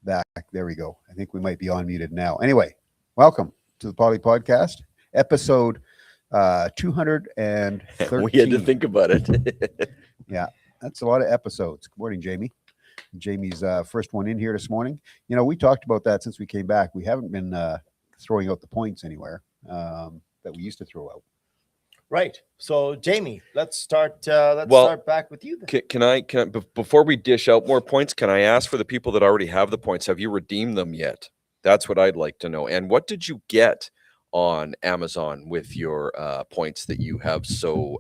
back. There we go. I think we might be unmuted now. Anyway, welcome to the Podlie Podcast, episode 213. We had to think about it. Yeah, that's a lot of episodes. Good morning, Jamie. Jamie's first one in here this morning. You know, we talked about that since we came back. We haven't been throwing out the points anywhere that we used to throw out. Right. So, Jamie, let's start back with you then. Can I before we dish out more points, can I ask for the people that already have the points, have you redeemed them yet? That's what I'd like to know. And what did you get on Amazon with your points that you have so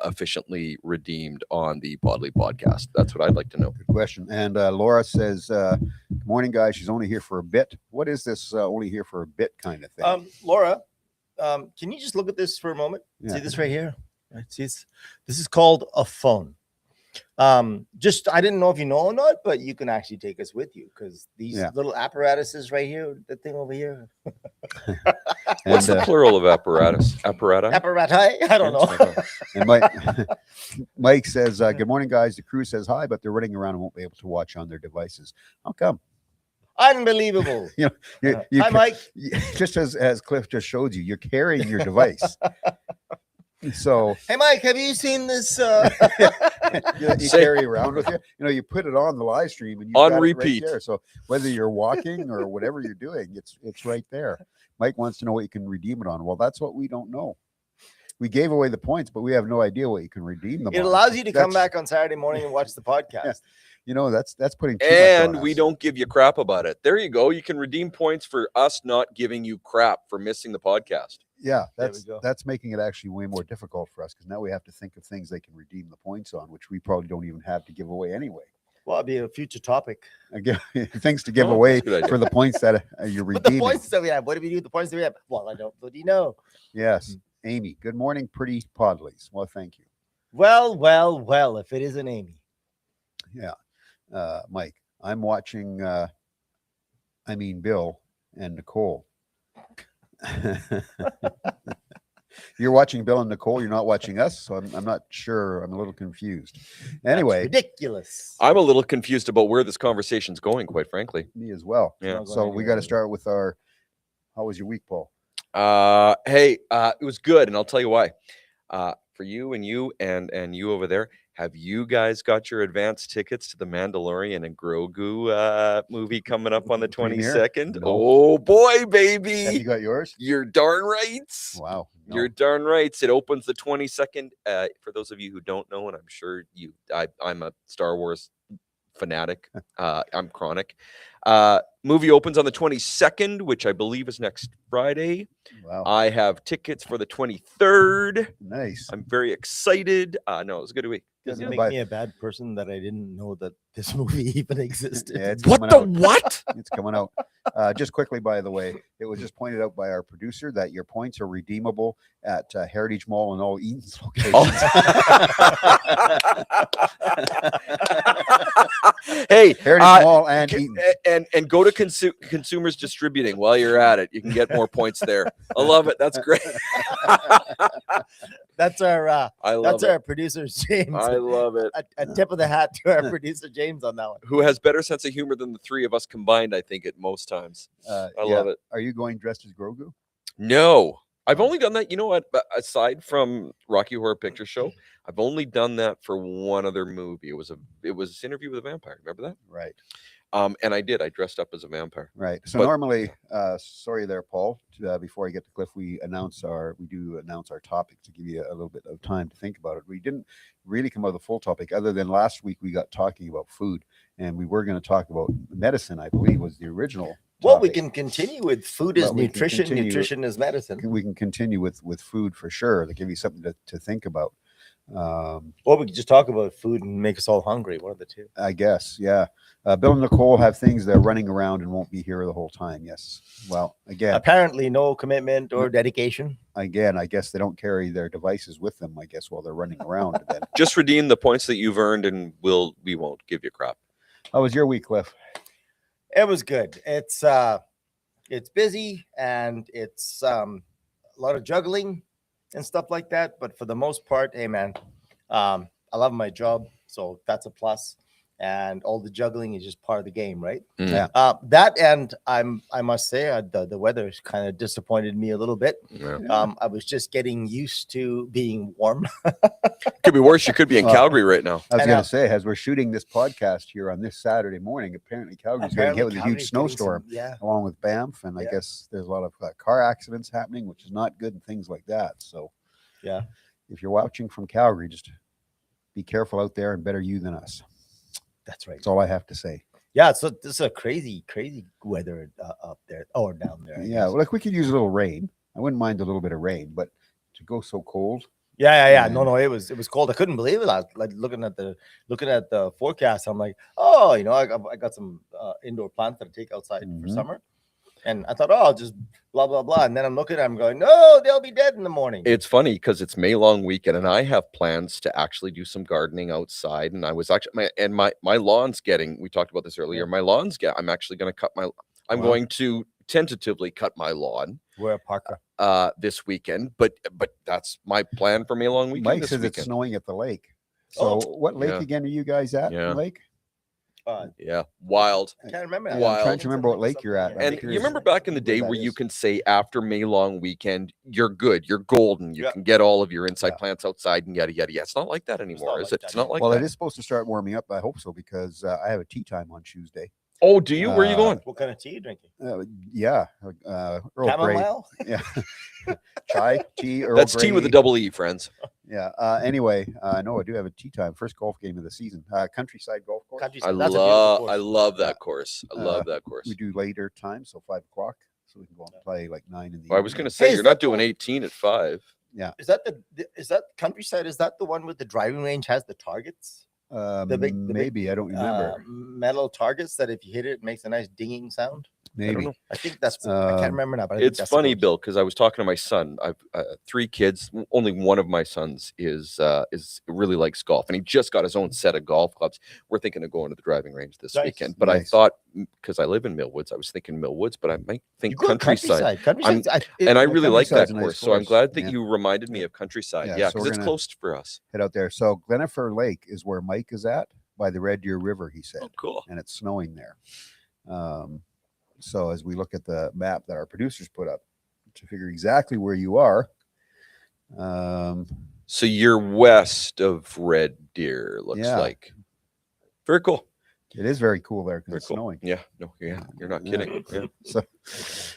efficiently redeemed on the Podlie podcast? That's what I'd like to know. Good question. And Laura says, good morning, guys. She's only here for a bit. What is this only here for a bit kind of thing? Laura, can you just look at this for a moment? Yeah. See this right here? Right. See, this is called a phone. I didn't know if you know or not, but you can actually take us with you because these little apparatuses right here, the thing over here. What's the plural of apparatus? Apparati? Apparati? I don't know. And Mike says, good morning, guys. The crew says hi, but they're running around and won't be able to watch on their devices. How come? Unbelievable. Hi, Mike. Just as Cliff just showed you, you're carrying your device. So, hey, Mike, have you seen this? You carry around with you. You know, you put it on the live stream and you on got repeat. It right there. So whether you're walking or whatever you're doing, it's right there. Mike wants to know what you can redeem it on. Well, that's what we don't know. We gave away the points, but we have no idea what you can redeem them. It allows you to come back on Saturday morning and watch the podcast. Yeah. You know, that's putting too and much on we us. Don't give you crap about it. There you go. You can redeem points for us not giving you crap for missing the podcast. Yeah, that's making it actually way more difficult for us because now we have to think of things they can redeem the points on, which we probably don't even have to give away anyway. Well, it'd be a future topic. Again, things to give away for the points that you're redeeming. But the points that we have, what do we do with the points that we have? Well, I don't bloody know. Yes. Amy, good morning, pretty Podlies. Well, thank you. Well, if it isn't Amy. Yeah. Mike, I'm watching, Bill and Nicole. You're watching Bill and Nicole. You're not watching us. So I'm not sure. I'm a little confused. Anyway. That's ridiculous. I'm a little confused about where this conversation's going, quite frankly. Me as well. Yeah. So we got to start with how was your week, Paul? It was good, and I'll tell you why. For you and you over there, have you guys got your advance tickets to the Mandalorian and Grogu movie coming up on the 22nd? No. Oh boy, baby! Have you got yours? You're darn right. Wow, no. You're darn right. It opens the 22nd. For those of you who don't know, and I'm sure I'm a Star Wars fanatic. I'm chronic. Movie opens on the 22nd, which I believe is next Friday. Wow. I have tickets for the 23rd. Nice. I'm very excited. No, it was a good week. Does it make me a bad person that I didn't know that this movie even existed? Yeah, what? It's coming out. Just quickly, by the way, it was just pointed out by our producer that your points are redeemable at Heritage Mall and all Eaton's locations. Hey, Heritage Mall and Eaton. And go to Consumers Distributing while you're at it. You can get more points there. I love it. That's great. That's our our producer James. I love it. A tip of the hat to our producer James on that one. Who has better sense of humor than the three of us combined, I think, at most times. I love it. Are you going dressed as Grogu? No. I've only done that, you know what? Aside from Rocky Horror Picture Show, I've only done that for one other movie. It was Interview with a Vampire. Remember that? Right. And I dressed up as a vampire. Right. So normally, sorry there, Paul. Before I get to Cliff, we do announce our topic to give you a little bit of time to think about it. We didn't really come out with a full topic, other than last week we got talking about food, and we were going to talk about medicine. I believe was the original. Well, we can continue with food is nutrition, nutrition is medicine. We can continue with food for sure. To give you something to think about. Or we could just talk about food and make us all hungry. One of the two. I guess, yeah. Bill and Nicole have things they're running around and won't be here the whole time. Yes. Well, again, apparently no commitment or dedication. Again, I guess they don't carry their devices with them, I guess, while they're running around. Then. Just redeem the points that you've earned, and we won't give you crap. How was your week, Cliff? It was good. It's busy and it's a lot of juggling and stuff like that. But for the most part, hey man, I love my job, so that's a plus. and all the juggling is just part of the game, right? Mm. Yeah. That, and I must say, the weather kind of disappointed me a little bit. Yeah. I was just getting used to being warm. Could be worse. You could be in Well, Calgary right now. I was I going know. to say, as we're shooting this podcast here on this Saturday morning, apparently Calgary's getting hit with a huge Calgary's getting snowstorm yeah. along with Banff. And I Yeah. guess there's a lot of car accidents happening, which is not good and things like that. So, Yeah. if you're watching from Calgary, just be careful out there and better you than us. That's right. That's all I have to say. Yeah, so this is a crazy weather up there or down there. I Yeah, guess. well, like we could use a little rain. I wouldn't mind a little bit of rain, but to go so cold. Yeah. No, it was cold. I couldn't believe it. I was like looking at the forecast. I'm like, oh, I got some indoor plants that I take outside for Mhm. summer, and I thought, oh, I'll just blah blah blah. And then I'm looking at them going, no, they'll be dead in the morning. It's funny because it's May long weekend, and I have plans to actually do some gardening outside. And I was actually my lawn's getting. We talked about this earlier. My lawn's I'm actually going to cut my. I'm Wow. going to tentatively cut my lawn We're a Parker. this weekend, but that's my plan for May long weekend. Mike this says it's weekend. snowing at the lake. So, what lake Yeah. again are you guys at? Yeah. Lake? Yeah, wild. I can't remember. Yeah, I'm Wild. trying to remember what lake you're at. I'm And you curious remember back in the where day that where you is. can say after May long weekend, you're good, you're golden, you Yeah. can get all of your inside Yeah. plants outside and yada yada. Yeah, it's not like that anymore, not is like it? that It's not like Well, that. it is supposed to start warming up. I hope so because I have a tea time on Tuesday. Oh, do you? Where are you going? What kind of tea are you drinking? Yeah, Earl Grey. Chamomile. Yeah, chai, tea, Earl That's tea with a Grey. double E, friends. Yeah. Anyway, no, I do have a tea time. First golf game of the season. Countryside Golf Course. Countryside. I That's a beautiful course. love that course. I love that course. We do later time, so 5 o'clock, so we can go and play like 9 in the. Well, I was evening. going to say Hey, you're is that not doing the- 18 at 5. Is that Countryside? Is that the one with the driving range has the targets? the big- maybe I don't remember. Metal targets that if you hit it, it makes a nice dinging sound. Maybe know. I think that's. I can't remember now, but I think It's that's the funny, course. Bill, because I was talking to my son. I've 3 kids. Only one of my sons is really likes golf, and he just got his own set of golf clubs. We're thinking of going to the driving range this Nice. weekend. But I Nice. thought because I live in Millwoods, I was thinking Millwoods, but I might You think go to Countryside. Countryside. And I really like that Countryside's a nice course, so I'm course. glad that Yeah. you reminded me of Countryside. Yeah, Yeah, so because we're it's gonna- close for us. Head out there. So Gleniffer Lake is where Mike is at by the Red Deer River. He said. Oh, cool. And it's snowing there. So as we look at the map that our producers put up to figure exactly where you are, So you're west of Red Deer, looks Yeah. like. Very cool. it is very cool there because Very it's cool. snowing. Yeah, no, yeah, you're not Yeah. kidding. Yeah. So,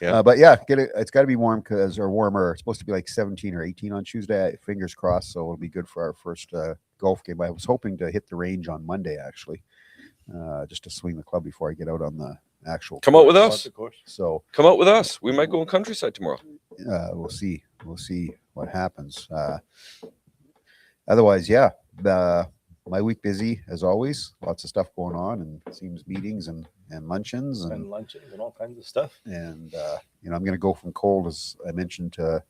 Yeah. but yeah, get it. It's got to be warm or warmer. It's supposed to be like 17 or 18 on Tuesday. Fingers crossed. So it'll be good for our first golf game. I was hoping to hit the range on Monday actually, just to swing the club before I get out on the actual. Come out with course. us. Of course. So Come out with us. We might go in Countryside tomorrow. we'll see. We'll see what happens. Otherwise, yeah. My week busy as always. Lots of stuff going on, and it seems meetings and luncheons And luncheons and all kinds of stuff. and I'm going to go from cold, as I mentioned to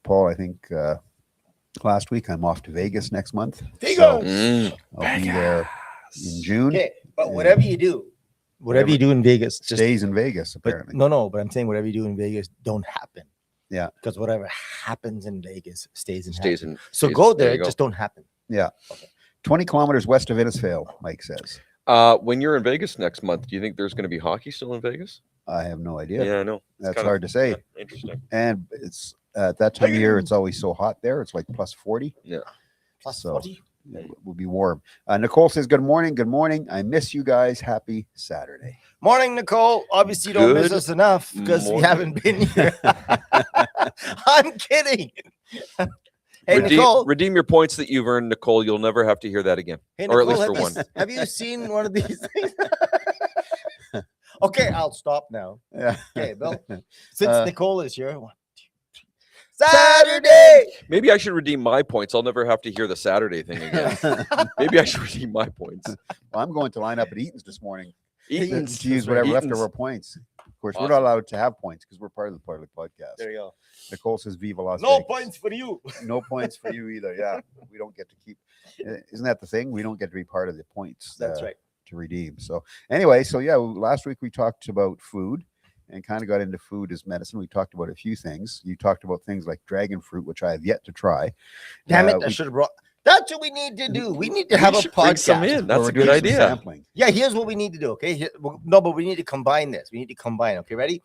Paul. I think last week I'm off to Vegas next month. So I'll be there in June. Okay, but whatever you do, whatever you do in Vegas, just Stays in Vegas but apparently. no. But I'm saying whatever you do in Vegas don't happen. Yeah. Because whatever happens in Vegas stays in. Stays happen. in. So stays- go there there, you go. just don't happen. 20 kilometers west of Innisfail, Mike says. When you're in Vegas next month, do you think there's going to be hockey still in Vegas? I have no idea. Yeah, I know. It's That's kinda- hard to say. yeah, interesting. And it's at that time of year, it's always so hot there. It's like plus 40. Plus So- 40. It will be warm. Nicole says, good morning. Good morning. I miss you guys. Happy Saturday. Morning, Nicole. Obviously, you don't miss Good us enough because we morning. haven't been here. I'm kidding. Hey, Nicole. Redeem your points that you've earned, Nicole. You'll never have to hear that again. Hey, or at Nicole, least for one. Have you seen one of these things? Okay, I'll stop now. Yeah. Okay, Bill. Since Uh, Nicole is here, 1, 2, 3. Saturday. Maybe I should redeem my points. I'll never have to hear the Saturday thing again. Maybe I should redeem my points. Well, I'm going to line up at Eaton's this morning Eaton's. to use That's right, whatever Eaton's. leftover points. Of course, we're Awesome. not allowed to have points because we're part of the Podlie podcast. There you go. Nicole says, Viva Las No Vegas. points for you. No points for you either. Yeah. We don't get to keep. Isn't that the thing? We don't get to be part of the points. That's right. To redeem. So anyway, yeah, last week we talked about food and kind of got into food as medicine. We talked about a few things. You talked about things like dragon fruit, which I have yet to try. Damn it! I we- should have brought. That's what we need to do. We need to We have a should bring some podcast. in. Or That's we're a good doing some idea. sampling. Yeah, here's what we need to do. Okay, no, but we need to combine this. We need to combine. Okay, ready?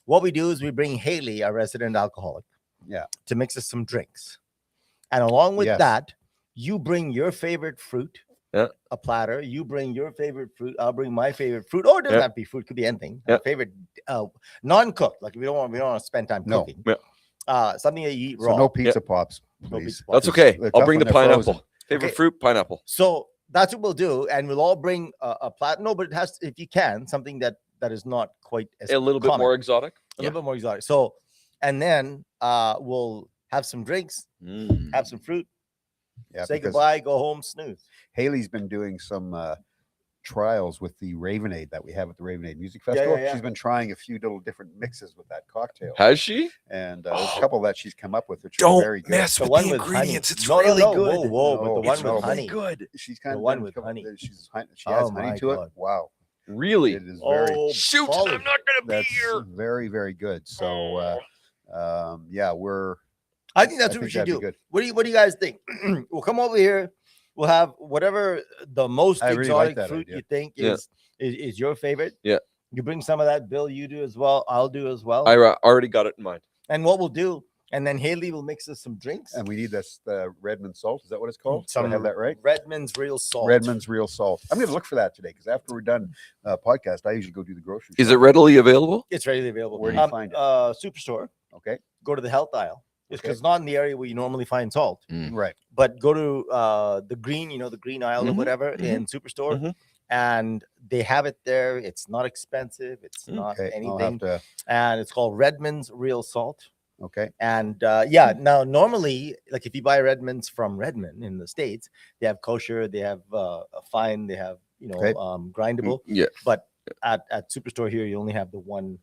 What we do is we bring Haley, our resident alcoholic, Yeah. to mix us some drinks, and along with Yes. that, you bring your favorite fruit. Yeah. A platter. You bring your favorite fruit. I'll bring my favorite fruit. Or it doesn't Yeah. have to be fruit. Could be anything. Yeah. Our favorite non-cooked. Like we don't want to spend time No. cooking. Yeah. Something that you eat So raw. no pizza pops, No please. pizza pops. That's okay. They're I'll tough bring the when they're pineapple. frozen. Favorite Okay. fruit, pineapple. So that's what we'll do, and we'll all bring a platter. No, but it has, if you can, something that is not quite as A little bit common. more exotic. A little bit more exotic. So, and then we'll have some drinks, Mm. have some fruit, Yeah, say because goodbye, go home, snooze. Haley's been doing some trials with the Ravenade that we have at the Ravenade Music Yeah, Festival. yeah. She's been trying a few little different mixes with that cocktail, Has she? and there's a couple that she's come up with, which are Don't very good. mess The with one the with ingredients. honey. It's No, no, really no. good. Whoa, whoa, but the No, one It's with really honey. good. She's kind The of one done a with couple- honey. she Oh has my honey to God. it. Wow, Really? it is very. Oh, Shoot! Podlie. I'm not gonna be That's here. very, very good. So, yeah, we're. I think that's what we think should that'd do. be good. What do you guys think? We'll come over here. We'll have whatever the most I really like exotic that fruit idea. you think Yeah. is your favorite. Yeah. You bring some of that, Bill. You do as well. I'll do as well. I already got it in mind. And what we'll do, and then Haley will mix us some drinks. And we need this the Redmond salt. Is that what it's called? Did I Some have that right? Redmond's real salt. Redmond's real salt. I'm going to look for that today because after we're done podcast, I usually go do the grocery. Is it store. readily available? It's readily available. Where do you find it? Superstore. Okay. Go to the health aisle. It's Okay. because not in the area where you normally find salt. Right. But go to the green, the green aisle or Mhm, whatever mhm, in Superstore, mhm. and they have it there. It's not expensive. It's not Okay. I'll anything, have to. and it's called Redmond's Real Salt. Okay. And yeah, now normally, like if you buy Redmond's from Redmond in the States, they have kosher, they have fine, they have Okay. grindable. Yeah. But at Superstore here, you only have the one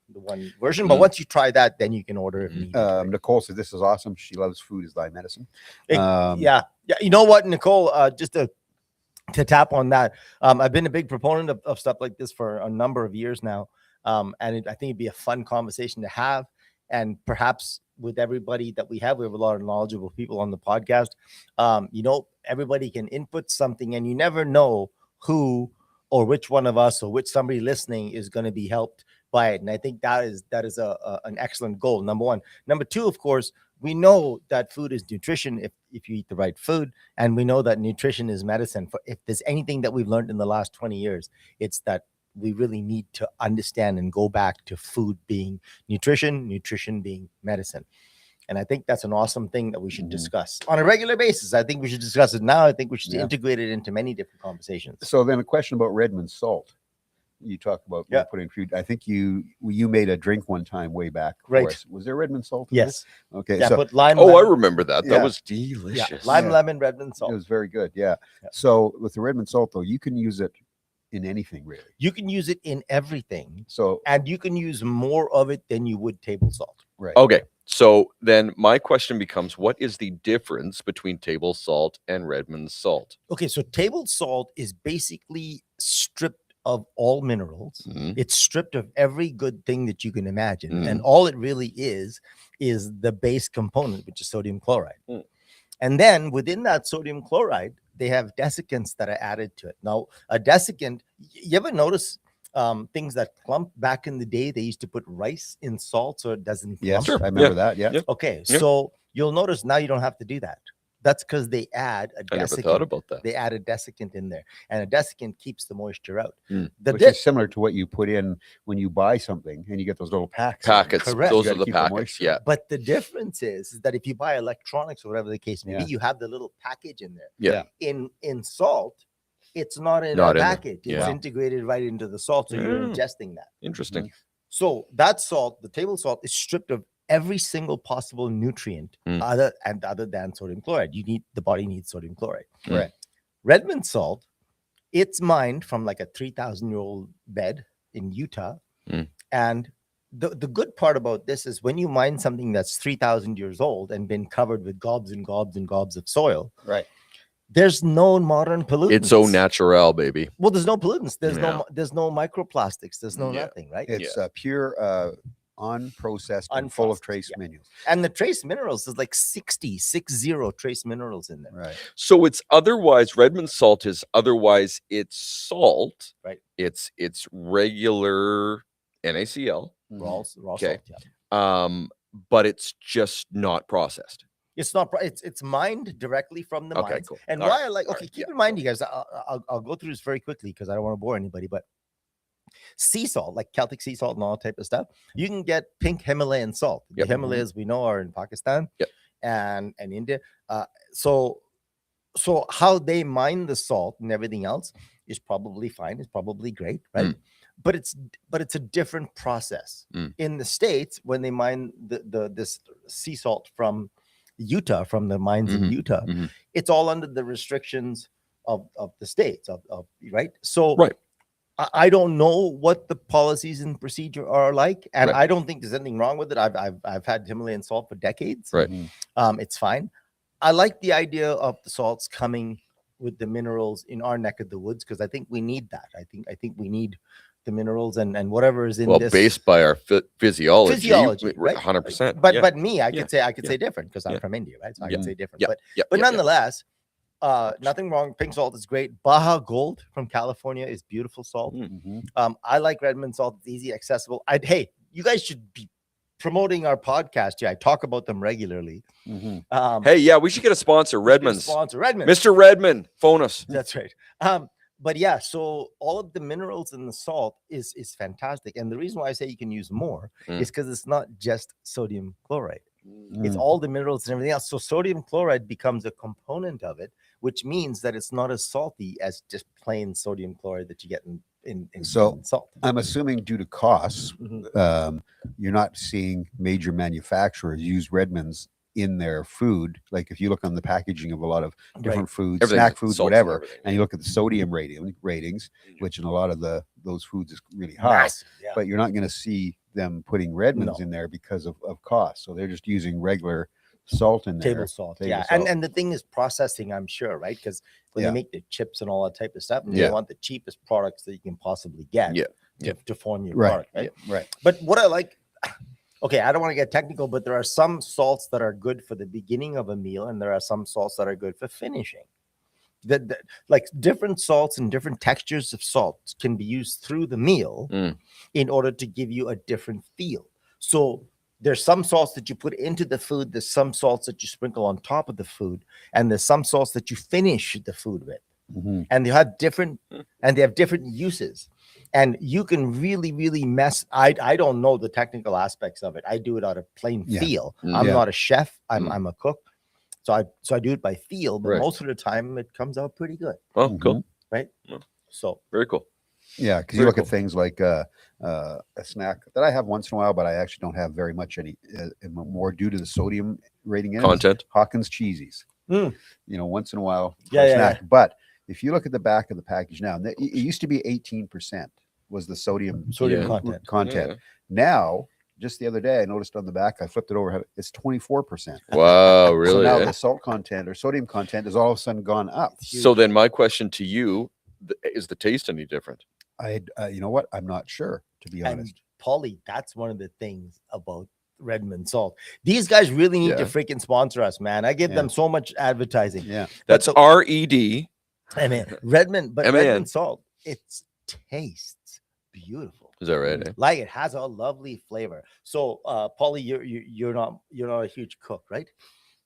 version. But Mm. once you try that, then you can order if needed. right? Nicole says this is awesome. She loves food is thy medicine. Yeah. You know what, Nicole? Just to tap on that, I've been a big proponent of stuff like this for a number of years now, and I think it'd be a fun conversation to have, and perhaps with everybody that we have a lot of knowledgeable people on the podcast. Everybody can input something, and you never know who or which one of us or which somebody listening is going to be helped by it. And I think that is an excellent goal. Number one. Number two, of course, we know that food is nutrition if you eat the right food, and we know that nutrition is medicine. If there's anything that we've learned in the last 20 years, it's that we really need to understand and go back to food being nutrition being medicine. And I think that's an awesome thing that we should discuss on a regular basis. I think we should discuss it now. I think we should integrate it into many different conversations. So then a question about Redmond salt. You talk about putting food. I think you made a drink one time way back. For Right. us. Was there Redmond salt? in Yes. this? Okay. Yeah. So Put lime. Oh, I lemon, remember that. Yeah. That was yeah, delicious. lime, Yeah. lemon, Redmond salt. it was very good. Yeah. Yeah. So with the Redmond salt though, you can use it in anything really. You can use it in everything, So and you can use more of it than you would table salt. right. Okay. So then my question becomes, what is the difference between table salt and Redmond salt? Okay, so table salt is basically stripped of all minerals. Mhm. It's stripped of every good thing that you can imagine. Mm. And all it really is the base component, which is sodium chloride. Mm. And then within that sodium chloride, they have desiccants that are added to it. Now, a desiccant, you ever notice things that clump back in the day? They used to put rice in salt so it doesn't clump. Yes, Sure. I remember that. Yeah. Yeah. Okay, Yeah. so you'll notice now you don't have to do that. That's because they add a I never thought about that. They add a desiccant in there, and a desiccant keeps the moisture out. Mm. The Which di- is similar to what you put in when you buy something and you get those little packs. Packets. Correct. Those You are gotta the keep the packets. moisture. Yeah. but the difference is that if you buy electronics or whatever the case may Yeah. be, you have the little package in there. Yeah. In salt, it's not in Not a in there. package. It's Yeah. integrated right into the salt, so you're Mm. ingesting that. Interesting. So that salt, the table salt, is stripped of every single possible nutrient Mm. other than sodium chloride. The body needs sodium chloride. Mm. Right. Redmond salt, it's mined from like a 3,000-year-old bed in Utah. Mm. And the good part about this is when you mine something that's 3,000 years old and been covered with gobs and gobs and gobs of soil, Right. there's no modern pollutants. It's au natural, baby. Well, there's no pollutants. There's Yeah. no microplastics. There's no Yeah. nothing, right? It's pure unprocessed and full of Unprocessed, trace yeah. minerals. And the trace minerals is like 60 trace minerals in there. Right. So it's otherwise Redmond salt is otherwise it's salt. Right. It's regular NaCl. Mhm. Raw Okay. salt, yeah. But it's just not processed. It's not. It's mined directly from the Okay, mines. cool. And All why right, I like. all Okay, right, keep yeah, in mind, you guys. I'll go through this very quickly because I don't want to bore anybody. But sea salt, like Celtic sea salt and all that type of stuff, you can get pink Himalayan salt. Yep. The Himalayas we know are in Pakistan. Yep. And India. So how they mine the salt and everything else is probably fine. It's probably great, right? But it's a different process. In the States, when they mine this sea salt from Utah, from the mines in Utah, it's all under the restrictions of the states of right. So Right. I don't know what the policies and procedure are like, and Right. I don't think there's anything wrong with it. I've had Himalayan salt for decades. Right. It's fine. I like the idea of the salts coming with the minerals in our neck of the woods because I think we need that. I think we need the minerals and whatever is in this. Based by our physiology, right? 100%. But yeah. but me, I could Yeah. say different because I'm Yeah. from India, right? So I Yeah. can say different. Yeah. But Yeah. nonetheless, nothing wrong. Pink salt is great. Baja Gold from California is beautiful salt. Mhm. I like Redmond salt. It's easy, accessible. Hey, you guys should be promoting our podcast. Yeah, I talk about them regularly. Mhm. Hey, yeah, we should get a sponsor, Redmond's. Redmond. Mr. Redmond, phone us. That's right. But yeah, so all of the minerals in the salt is fantastic. And the reason why I say you can use more is because it's not just sodium chloride. It's all the minerals and everything else. So sodium chloride becomes a component of it, which means that it's not as salty as just plain sodium chloride that you get in salt. I'm assuming due to costs, Mhm. you're not seeing major manufacturers use Redmonds in their food. Like if you look on the packaging of a lot of different foods, Everything's snack foods, salty and whatever, everything, and you look at the sodium ratings, which in a lot of those foods is really high, Massive, yeah. but you're not going to see them putting Redmonds No. in there because of cost. So they're just using regular salt in there. Table salt, Table yeah. salt. And the thing is processing, I'm sure, right? Because when Yeah. they make the chips and all that type of stuff, and Yeah. they want the cheapest products that you can possibly get Yeah. to form your Right. product, right? Right. But what I like, okay, I don't want to get technical, but there are some salts that are good for the beginning of a meal, and there are some salts that are good for finishing. Like different salts and different textures of salt can be used through the meal in order to give you a different feel. So there's some salts that you put into the food, there's some salts that you sprinkle on top of the food, and there's some salts that you finish the food with. Mhm. And they have different uses. And you can really mess. I don't know the technical aspects of it. I do it out of plain Yeah. feel. Mm. I'm Yeah. not a chef. I'm a cook. So I do it by feel, but Right. most of the time it comes out pretty good. Oh, cool. Right. Yeah. So Very cool. Yeah, because you Very look cool. at things like a snack that I have once in a while, but I actually don't have very much more due to the sodium rating in it. Content. Hawkins cheesies. Mm. Once in a while for Yeah, a yeah, snack. But if you look at the back of the package now, it used to be 18% was the sodium Yeah. content. Yeah. Now, just the other day, I noticed on the back, I flipped it over, it's 24%. Wow, So really? now eh? the salt content or sodium content has all of a sudden gone up. So then my question to you, is the taste any different? You know what? I'm not sure, to be honest. and Podlie, that's one of the things about Redmond salt. These guys really need to Yeah. freaking sponsor us, man. I give Yeah. them so much advertising. Yeah. That's the- RED. I mean, Redmond MAN. salt, it tastes beautiful. Is that right? eh? Like it has a lovely flavor. So, Podlie, you're not a huge cook, right?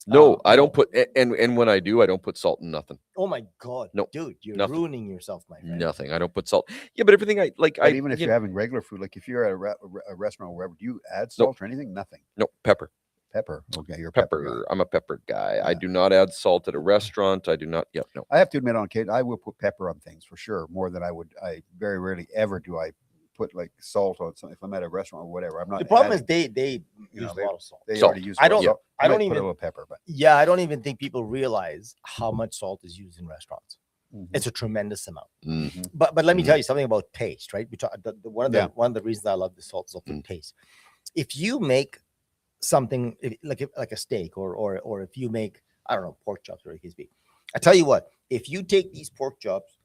No, I no. don't put and when I do, I don't put salt in nothing. Oh my god, No, dude, you're nothing. ruining yourself, my friend. Nothing. I don't put salt. Yeah, but everything I like. But even if you're having regular food, like if you're at a restaurant or wherever, do you add salt or anything? Nothing. no pepper. Pepper. Okay, you're a Pepper. pepper guy. I'm a pepper guy. I Yeah. do not add salt at a restaurant. I do not. Yeah, no. I have to admit, on occasion, I will put pepper on things for sure, more than I would. I very rarely ever do I put like salt on something if I'm at a restaurant or whatever. I'm not. The problem is adding- they you use know, a lot of salt. they salt. already use. I a lot of don't- salt. I don't might put even- a little pepper, but Yeah, I don't even think people realize how much salt is used in restaurants. Mhm. It's a tremendous amount. Mm. But let me Mhm. tell you something about taste, right? We talk, one of the reasons I love the salt is for Mm. taste. If you make something like a steak, or if you make, I don't know, pork chops, or it could be, I tell you what, if you take these pork chops,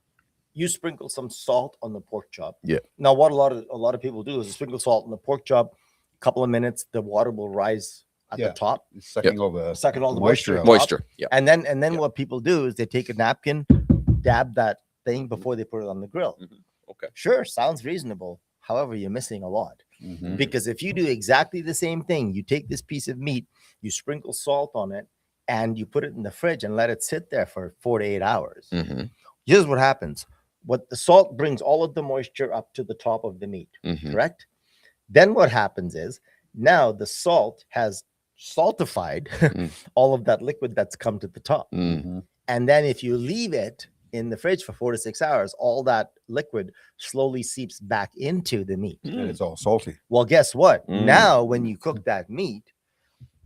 you sprinkle some salt on the pork chop. Yeah. Now, what a lot of people do is sprinkle salt on the pork chop, couple of minutes, the water will rise at Yeah. the top, It's sucking all the sucking all the moisture moisture out. Moisture. Yeah. and then Yeah. what people do is they take a napkin, dab that thing before they put it on the grill. Okay. Sure, sounds reasonable. However, you're missing a lot. Mhm. Because if you do exactly the same thing, you take this piece of meat, you sprinkle salt on it, and you put it in the fridge and let it sit there for 4 to 8 hours. Here's what happens. What the salt brings all of the moisture up to the top of the meat, correct? Then what happens is now the salt has saltified all of that liquid that's come to the top. Mhm. And then if you leave it in the fridge for 4 to 6 hours, all that liquid slowly seeps back into the meat. And it's all salty. Well, guess what? Now, when you cook that meat,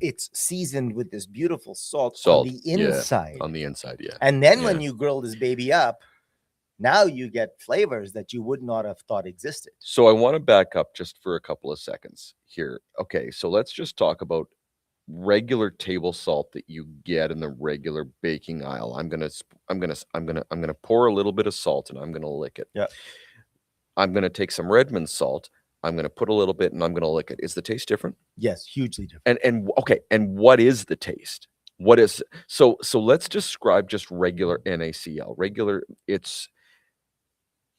it's seasoned with this beautiful salt on the inside. On the inside, yeah. And then when you grill this baby up, now you get flavors that you would not have thought existed. So I want to back up just for a couple of seconds here. Okay, so let's just talk about regular table salt that you get in the regular baking aisle. I'm gonna pour a little bit of salt and I'm gonna lick it. Yeah. I'm gonna take some Redmond salt. I'm gonna put a little bit and I'm gonna lick it. Is the taste different? Yes, hugely different. And okay, and what is the taste? What is so let's describe just regular NaCl. Regular,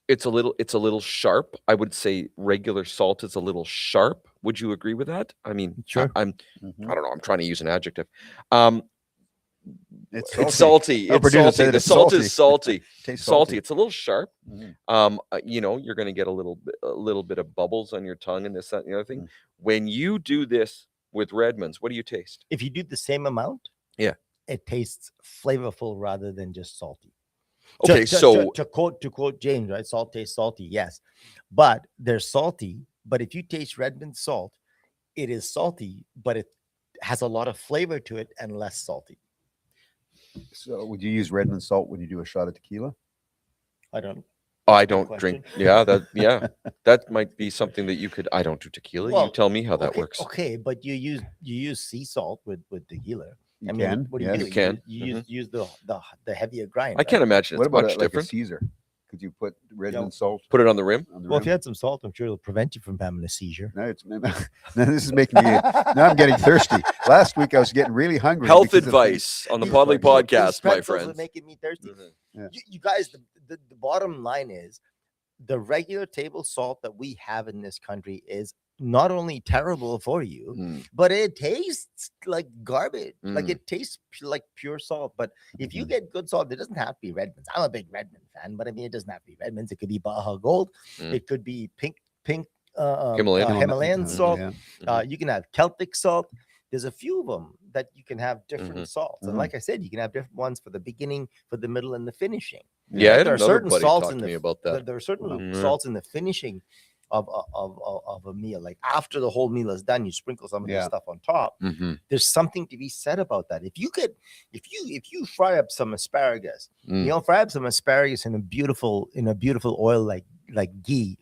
it's a little sharp. I would say regular salt is a little sharp. Would you agree with that? I mean, Sure. I don't know. I'm trying to use an adjective. It's It's salty. Our It's producer salty. said The it's salt salty. is salty. Tastes Salty. It's a little sharp. Mhm. You're going to get a little bit of bubbles on your tongue and this, that, and the other thing. Mm. When you do this with Redmonds, what do you taste? If you do the same amount, Yeah. it tastes flavorful rather than just salty. Okay, to quote James, right? Salt tastes salty, yes, but they're salty. But if you taste Redmond salt, it is salty, but it has a lot of flavor to it and less salty. So would you use Redmond salt when you do a shot of tequila? I don't. I don't drink. Yeah, that might be something that you could. I don't do tequila. Well, you tell me how that okay, works. Okay, but you use sea salt with tequila. You can. What do yes. you do? You can. You use the heavier grind. I right? can't imagine What it's about much like a different. Caesar? Could you put Redmond salt Put it on the rim. on the Well, if rim? you had some salt, I'm sure it'll prevent you from having a seizure. No, now this is making me. Now I'm getting thirsty. Last week I was getting really hungry. Health because of the- advice on the These Podlie pretzels- These podcast, my pretzels are friends. making me thirsty. Mhm. Yeah. You guys, the bottom line is the regular table salt that we have in this country is not only terrible for you, Mm. but it tastes like garbage. Like Mm. it tastes like pure salt. But if you Mhm. get good salt, it doesn't have to be Redmonds. I'm a big Redmond fan, but I mean, it doesn't have to be Redmonds. It could be Baja Gold. Mm. It could be pink Himalayan. Himalayan salt. Yeah. You can have Celtic salt. There's a few of them that you can have different Mhm. salts. And Mhm. like I said, you can have different ones for the beginning, for the middle, and the finishing. Yeah, I had There are another certain buddy salts talk in to the me about that. There are certain Mhm. salts in the finishing of a meal. Like after the whole meal is done, you sprinkle some of this Yeah. stuff on top. Mhm. There's something to be said about that. If you fry up some asparagus, Mm. you know, fry up some asparagus in a beautiful oil like ghee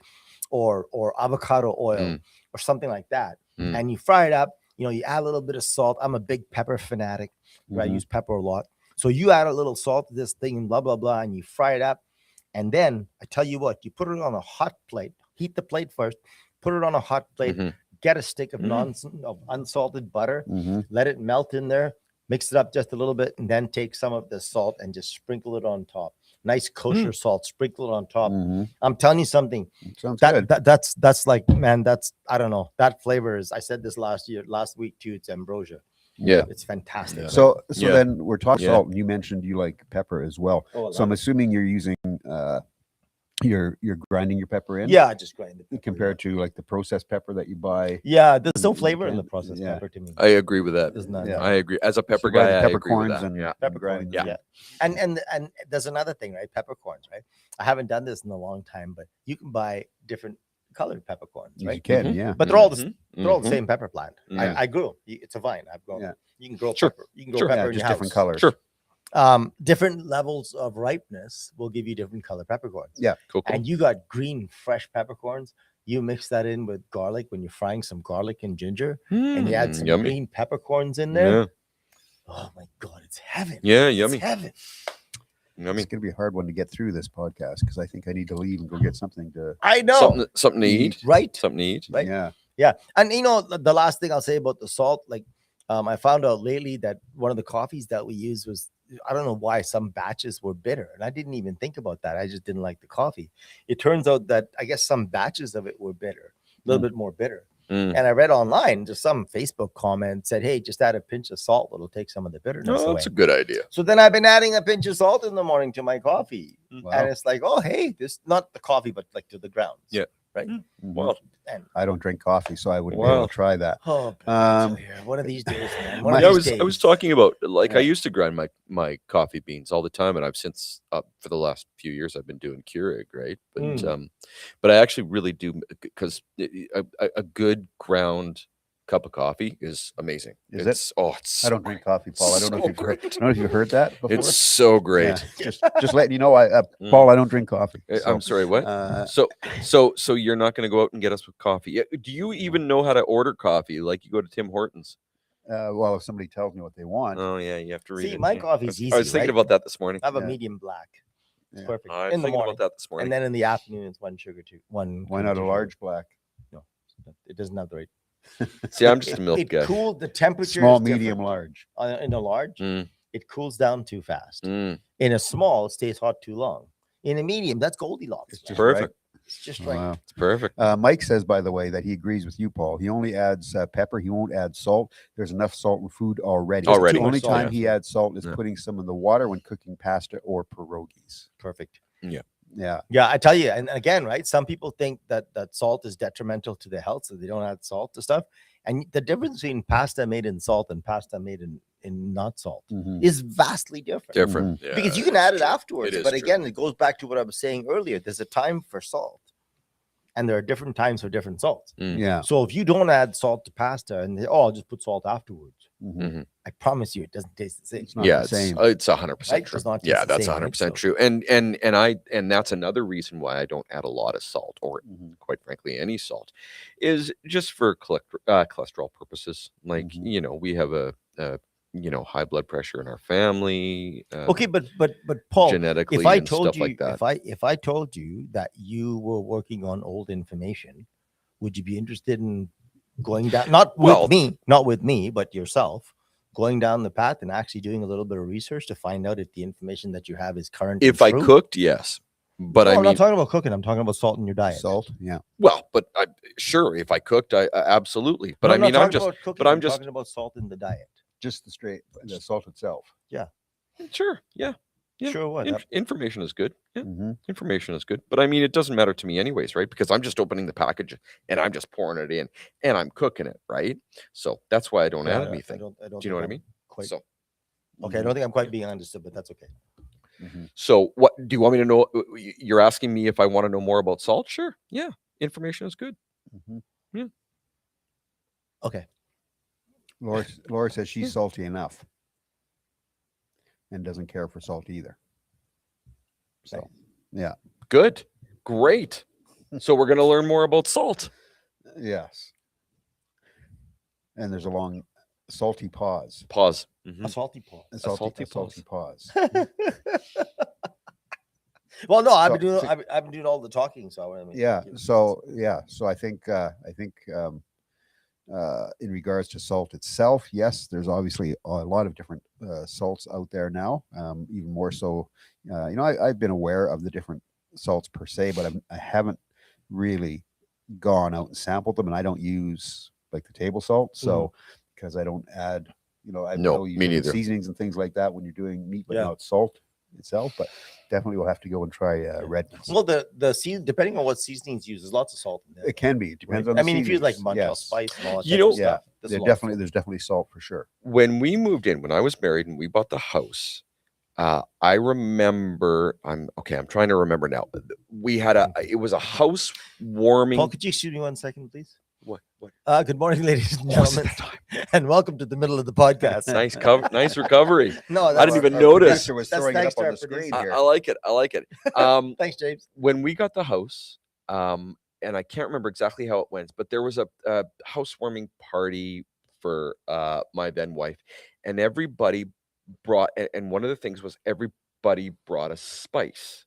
or avocado oil Mm. or something like that, Mm. and you fry it up. You know, you add a little bit of salt. I'm a big pepper fanatic. Right? I Mhm. use pepper a lot. So you add a little salt to this thing and blah blah blah, and you fry it up. And then I tell you what, you put it on a hot plate. Heat the plate first. Put it on a hot plate. Mhm. Get a stick of Mm. of unsalted butter. Mhm. Let it melt in there. Mix it up just a little bit, and then take some of the salt and just sprinkle it on top. Nice kosher salt. Sprinkle it on top. Mhm. I'm telling you something. Sounds good. That's like, man. That's, I don't know. That flavor is. I said this last week too. It's ambrosia. Yeah. It's fantastic. Yeah. So Yeah. then we're talking Yeah. salt, and you mentioned you like pepper as well. Oh, I So I'm love it. assuming you're using you're grinding your pepper in. Yeah, I just grind the pepper, Compared to like the processed pepper that you buy. yeah, there's no You flavor in can- the processed yeah. pepper to me. I agree with that. There's none. Yeah. I agree. As a pepper So you buy guy, the I agree with peppercorns that. and Yeah. grind them. Yeah. And there's another thing, right? Peppercorns, right? I haven't done this in a long time, but you can buy different colored peppercorns, You right? can, Mhm. yeah. But they're all the Mhm. they're all the Mhm. same pepper plant. Yeah. I grew them. It's a vine. I've grown. Yeah. You can grow Sure. pepper. You can grow Sure. pepper Yeah, in just your different house. colors. Sure. Different levels of ripeness will give you different color peppercorns. Yeah. Cool. And you got green, fresh peppercorns. You mix that in with garlic when you're frying some garlic and ginger, and you add some Yummy. green peppercorns in there. Yeah. Oh my God, it's heaven. Yeah. It's Yummy. heaven. Yummy. It's going to be a hard one to get through this podcast because I think I need to leave and go get something to. I know. Something to eat. Right? Something to eat. Right. Yeah. Yeah. And the last thing I'll say about the salt, like I found out lately that one of the coffees that we used was, I don't know why some batches were bitter. And I didn't even think about that. I just didn't like the coffee. It turns out that I guess some batches of it were bitter, a little bit more bitter. Mm. And I read online, just some Facebook comment said, hey, just add a pinch of salt. It'll take some of the bitterness Oh, away. that's a good idea. So then I've been adding a pinch of salt in the morning to my coffee. Wow. And it's like, oh, hey, this not the coffee, but like to the grounds. Yeah. Right. Wow. And I don't drink coffee, so I wouldn't be Wow. able to try that. oh, Um, one of these days, man. my- One I of was these I was days. talking about, like, Yeah. I used to grind my coffee beans all the time, and I've since for the last few years I've been doing Keurig, right? But I actually really do, because a good ground cup of coffee is amazing. Is it? It's it's I don't drink coffee, Paul. I don't know if so you've heard. I great. don't know if you've heard that before. It's so great. Yeah, just letting you know, Paul, I don't drink coffee. I'm sorry, what? So you're not going to go out and get us with coffee? Do you even know how to order coffee? Like, you go to Tim Hortons? Well, if somebody tells me what they want, Oh yeah, you have to read See, it. my Yeah. coffee's easy. I was thinking right? about that this morning. I have a Yeah. medium black. It's Yeah. perfect. I was in the thinking morning. about that this morning. And then in the afternoon, it's one sugar to one. why cream not to a sugar. large black? No, it doesn't have the right. See, I'm just a milk It guy. cooled the temperature. Small, is different. medium, large. In a large, Mm, it cools down too fast. mm, In a small, it stays hot too long. In a medium, that's Goldilocks. It's man. just perfect. It's just right. Wow. It's perfect. Mike says, by the way, that he agrees with you, Paul. He only adds pepper. He won't add salt. There's enough salt in food already. Already. The only Too much salt, time he yeah. adds salt is Yeah. putting some in the water when cooking pasta or pierogies. Perfect. Yeah. Yeah, I tell you, and again, right? Some people think that salt is detrimental to their health, so they don't add salt to stuff. And the difference between pasta made in salt and pasta made in not salt Mhm. is vastly different. Different. Yeah, Because you can it's add it true. afterwards. is But true. again, it goes back to what I was saying earlier. There's a time for salt, and there are different times for different salts. Mm. Yeah. So if you don't add salt to pasta and I'll just put salt afterwards, Mhm. I promise you, it doesn't taste the same. It's not Yeah, the same. it's 100% Right? true. Does not taste Yeah, the that's same, right? 100% So- true. And that's another reason why I don't add a lot of salt, or Mhm. quite frankly any salt, is just for cholesterol purposes. Like, Mhm. we have a high blood pressure in our family. Okay, but Paul, genetically if I and told stuff you, like that. if I told you that you were working on old information, would you be interested in going down? Not Well- with me, but yourself, going down the path and actually doing a little bit of research to find out if the information that you have is current. If and I true? cooked, yes. But No, I I'm mean, not talking about cooking. I'm talking about salt in your diet. Salt. Yeah. well, but sure, if I cooked, I absolutely. But No, I mean, I'm not talking just about cooking. but I'm I'm just- talking about salt in the diet. Just the salt itself. sure, yeah. Sure, what? Information is good. Yeah. Mhm. Information is good, but I mean, it doesn't matter to me anyways, right? Because I'm just opening the package and I'm just pouring it in and I'm cooking it, right? So that's why I don't add anything. I don't Do you know think what I I'm mean? Quite, So, okay, I don't think I'm quite being understood, but that's okay. Mhm. so what do you want me to know? You're asking me if I want to know more about salt? Sure. Yeah. Information is good. Mhm. Okay. Laura says she's salty enough and doesn't care for salt either. So, yeah. Good. Great. So we're going to learn more about salt. Yes. And there's a long salty pause. Pause. Mhm. A salty Paul. A salty salty pause. Well, no, I've So- been doing so- I've been doing all the talking, so I mean, Yeah. you know, So I think in regards to salt itself, yes, there's obviously a lot of different salts out there now. Even more so, I've been aware of the different salts per se, but I haven't really gone out and sampled them, and I don't use like the table salt, so because I don't add, I No, know you me do neither. seasonings and things like that when you're doing meat, but Yeah. not salt itself. But definitely we'll have to go and try red ones. well, the season, depending on what seasonings use, there's lots of salt in there. It can be. It depends on I the mean, if you use like seasonings, Montreal yes. spice and all that, You type of know- stuff, there's a lot of salt. There's definitely salt for sure. When we moved in, when I was married and we bought the house, I remember, I'm trying to remember now. We had it was a house warming. Paul, could you excuse me 1 second, please? What? Good morning, ladies and Oh, is it gentlemen, that time? and welcome to the middle of the podcast. Nice recovery. No, I didn't that's, even Our notice. producer was That's throwing it thanks up to on our the screen producer. here. I like it. I like it. thanks, James. When we got the house, and I can't remember exactly how it went, but there was a housewarming party for my then wife, and everybody brought, and one of the things was everybody brought a spice.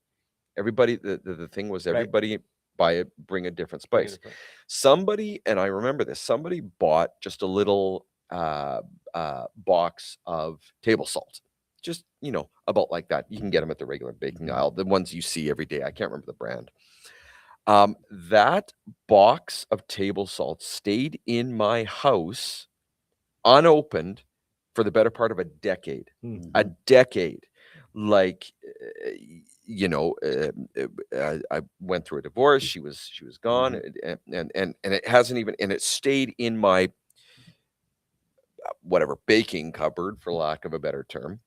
Everybody, the thing was Right. everybody bring a different spice. Somebody, and I remember this, somebody bought just a little box of table salt. Just, about like that. You can get them at the regular baking aisle, the ones you see every day. I can't remember the brand. That box of table salt stayed in my house unopened for the better part of a decade. A decade. Like, I went through a divorce. She was gone, and it hasn't even, and it stayed in my whatever baking cupboard, for lack of a better term,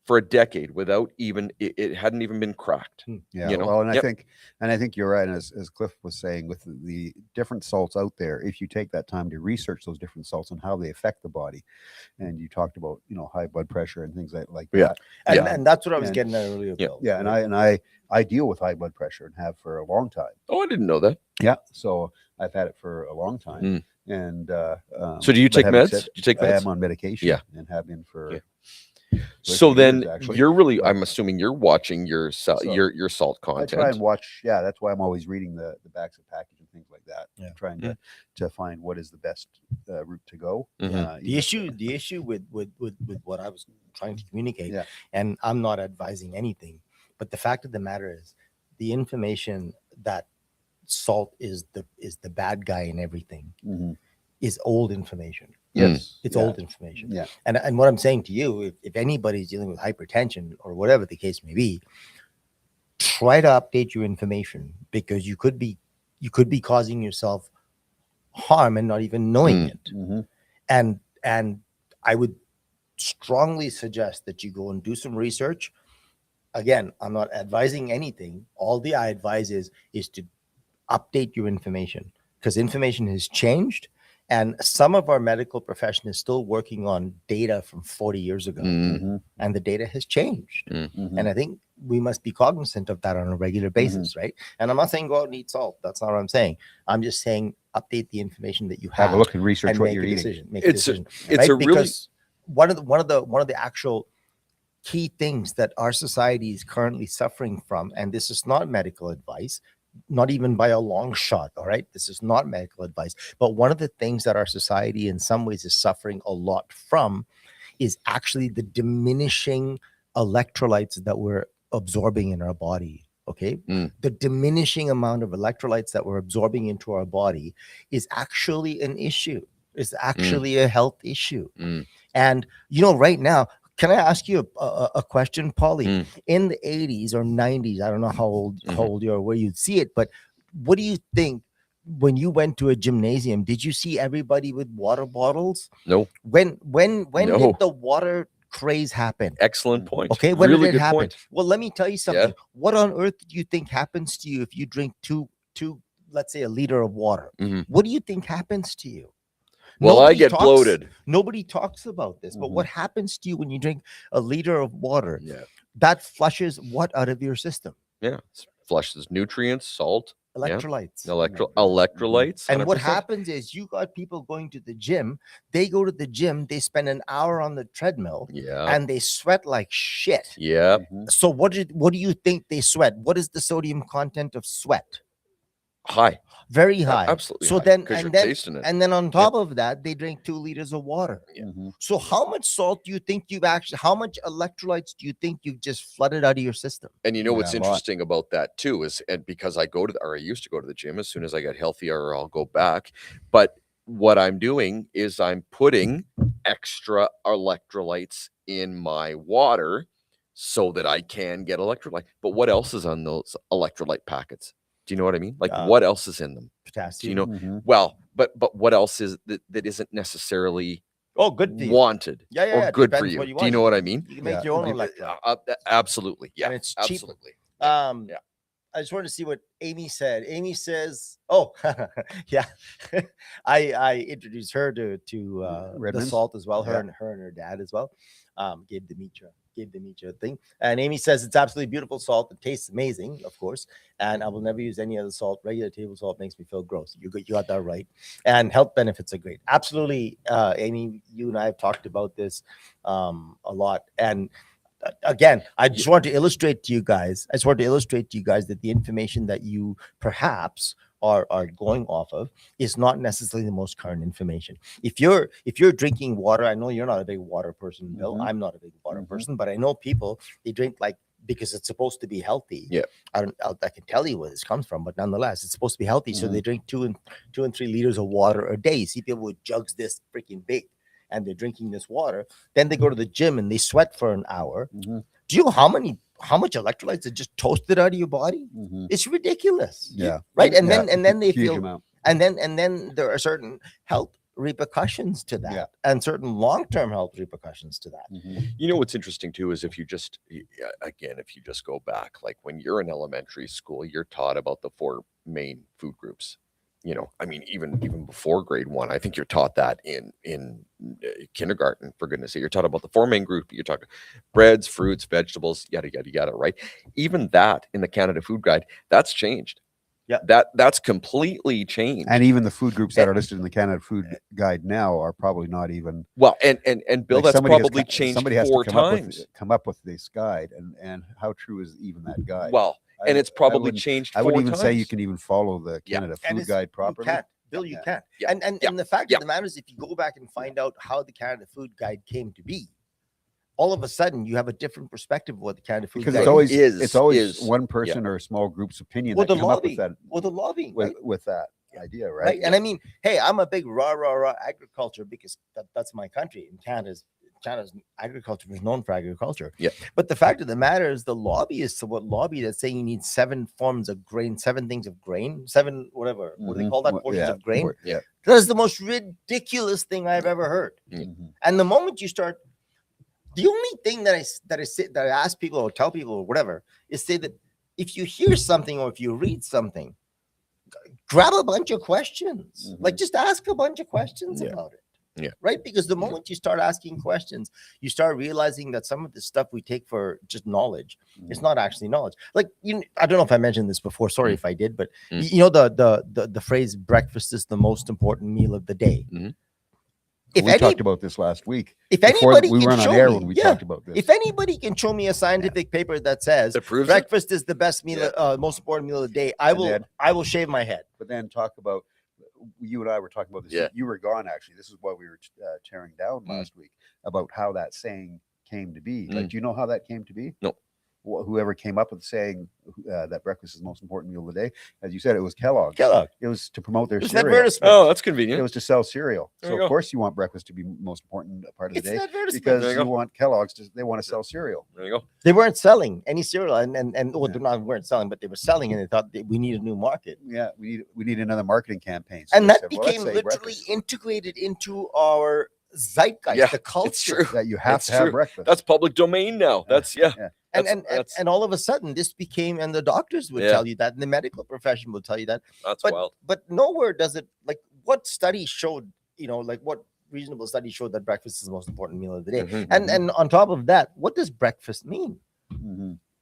for a decade without even it hadn't even been cracked. Yeah. Well, and I think you're right. And as Cliff was saying, with the different salts out there, if you take that time to research those different salts and how they affect the body, and you talked about high blood pressure and things like that. And that's what I was getting at earlier. Yeah. And I deal with high blood pressure and have for a long time. Oh, I didn't know that. Yeah. So I've had it for a long time. And so do you take meds? Do you take meds? I am on medication. And have been for. So then you're really, I'm assuming you're watching your salt content. I try and watch. Yeah, that's why I'm always reading the backs of package and things like that. Trying to find what is the best route to go. The issue with what I was trying to communicate, and I'm not advising anything, but the fact of the matter is, the information that salt is the bad guy in everything is old information. Yes, it's old information. Yeah, and what I'm saying to you, if anybody's dealing with hypertension or whatever the case may be, try to update your information, because you could be causing yourself harm and not even knowing it. And I would strongly suggest that you go and do some research. Again, I'm not advising anything. All I advise is to update your information, because information has changed. And some of our medical profession is still working on data from 40 years ago, and the data has changed. And I think we must be cognizant of that on a regular basis, right? And I'm not saying go out and eat salt. That's not what I'm saying. I'm just saying update the information that you have a look and research what you're eating. Make a decision. It's a because one of the actual key things that our society is currently suffering from, and this is not medical advice, not even by a long shot. All right. This is not medical advice. But one of the things that our society in some ways is suffering a lot from is actually the diminishing electrolytes that we're absorbing in our body. Okay. The diminishing amount of electrolytes that we're absorbing into our body is actually an issue. It's actually a health issue. And, right now, can I ask you a question, Podlie? In the 80s or 90s, I don't know how old you are, where you'd see it, but what do you think when you went to a gymnasium? Did you see everybody with water bottles? No. When did the water craze happen? Excellent point. Okay, when really did it happen? Point. Well, let me tell you something. What on earth do you think happens to you if you drink two, let's say, a liter of water? What do you think happens to you? Well, I get bloated. Nobody talks about this, but what happens to you when you drink a liter of water? Yeah. That flushes what out of your system? Yeah. It flushes nutrients, salt, electrolytes. Electrolytes. 100%. And what happens is you got people going to the gym. They go to the gym, they spend an hour on the treadmill, and they sweat like shit. Yeah. So what do you think they sweat? What is the sodium content of sweat? High. Very high. Absolutely. So high, then, tasting it. and then on top of that, they drink 2 liters of water. So how much salt do you think how much electrolytes do you think you've just flooded out of your system? And what's interesting about that too is, and because I used to go to the gym, as soon as I get healthier, I'll go back. But what I'm doing is I'm putting extra electrolytes in my water so that I can get electrolyte. But what else is on those electrolyte packets? Do you know what I mean? Like what else is in them? Potassium. Do you know? Well, but what else is that isn't necessarily good wanted or good for you? Do you know what I mean? You can make your own electrolyte. Absolutely. Yeah. And it's absolutely. I just wanted to see what Amy said. Amy says, yeah. I introduced her to the salt as well. Her and her dad as well. Gave Demetra a thing. And Amy says it's absolutely beautiful salt. It tastes amazing, of course. And I will never use any other salt. Regular table salt makes me feel gross. You got that right. And health benefits are great. Absolutely, Amy, you and I have talked about this a lot. And again, I just want to illustrate to you guys. I just want to illustrate to you guys that the information that you perhaps are going off of is not necessarily the most current information. If you're drinking water, I know you're not a big water person, Bill. I'm not a big water person, but I know people, they drink like, because it's supposed to be healthy. Yeah. I can tell you where this comes from, but nonetheless, it's supposed to be healthy. So they drink 2 and 3 liters of water a day. You see people with jugs this freaking big, and they're drinking this water. Then they go to the gym and they sweat for an hour. Do you know how much electrolytes are just toasted out of your body? It's ridiculous. Yeah. Right. And then they Huge feel, amount. and then there are certain health repercussions to that, and certain long-term health repercussions to that. You know what's interesting too is if you just go back, like when you're in elementary school, you're taught about the 4 main food groups. You know, I mean, even before grade 1, I think you're taught that in kindergarten. For goodness sake, you're taught about the 4 main group. You're talking breads, fruits, vegetables, yada yada yada. Right? Even that in the Canada Food Guide, that's changed. Yeah, that's completely changed. And even the food groups that are listed in the Canada Food Guide now are probably not even well. And Bill, like that's probably changed somebody has 4 to times. come up with this guide, and how true is even that guide? Well, and it's probably changed 4 I wouldn't even times. say you can even follow the Canada Food Guide properly. You can't. Bill, you can't. Yeah. And the fact of the matter is, if you go back and find out how the Canada Food Guide came to be, all of a sudden you have a different perspective of what the Canada Food Because Guide it's always one person or a small group's opinion that come up with that. Well, the lobbying, with that idea, right? And I mean, hey, I'm a big rah agriculture, because that's my country. And Canada's agriculture is known for agriculture. Yeah. But the fact of the matter is, the lobbyists are what lobby that's saying you need 7 forms of grain, 7 things of grain, 7 whatever. What do they call that? Portions of grain. Yeah. That is the most ridiculous thing I've ever heard. And the moment you start, the only thing that I ask people or tell people or whatever is say that if you hear something or if you read something, grab a bunch of questions. Like, just ask a bunch of questions about it. Yeah. Right. Because the moment you start asking questions, you start realizing that some of the stuff we take for just knowledge, it's not actually knowledge. Like, I don't know if I mentioned this before. Sorry if I did, but you know, the phrase breakfast is the most important meal of the day. We talked about this last week. If anybody we weren't on air when we talked about this. If anybody can show me a scientific paper that says breakfast is the best meal, most important meal of the day, I will shave my head. But then talk about, you and I were talking about this. Yeah. You were gone, actually. This is what we were tearing down last week, about how that saying came to be. Like, do you know how that came to be? No. Whoever came up with saying that breakfast is the most important meal of the day, as you said, it was Kellogg. It was to promote their cereal. Oh, that's convenient. It was to sell cereal. There So you of go. course you want breakfast to be most important part of the day, There because you you go. want Kellogg's they want to sell cereal. There you go. They weren't selling any cereal, and well, they weren't selling, but they were selling, and they thought that we need a new market. Yeah, we need another marketing campaign. So And they that said, well, let's became say literally breakfast, integrated into our zeitgeist, Yeah, the it's culture. true. that you have It's to have true. breakfast. That's public domain now. That's And all of a sudden this became, and the doctors would tell you that, and the medical profession will tell you that. That's But wild. but nowhere does it, like, what study showed, like what reasonable study showed that breakfast is the most important meal of the day. And on top of that, what does breakfast mean?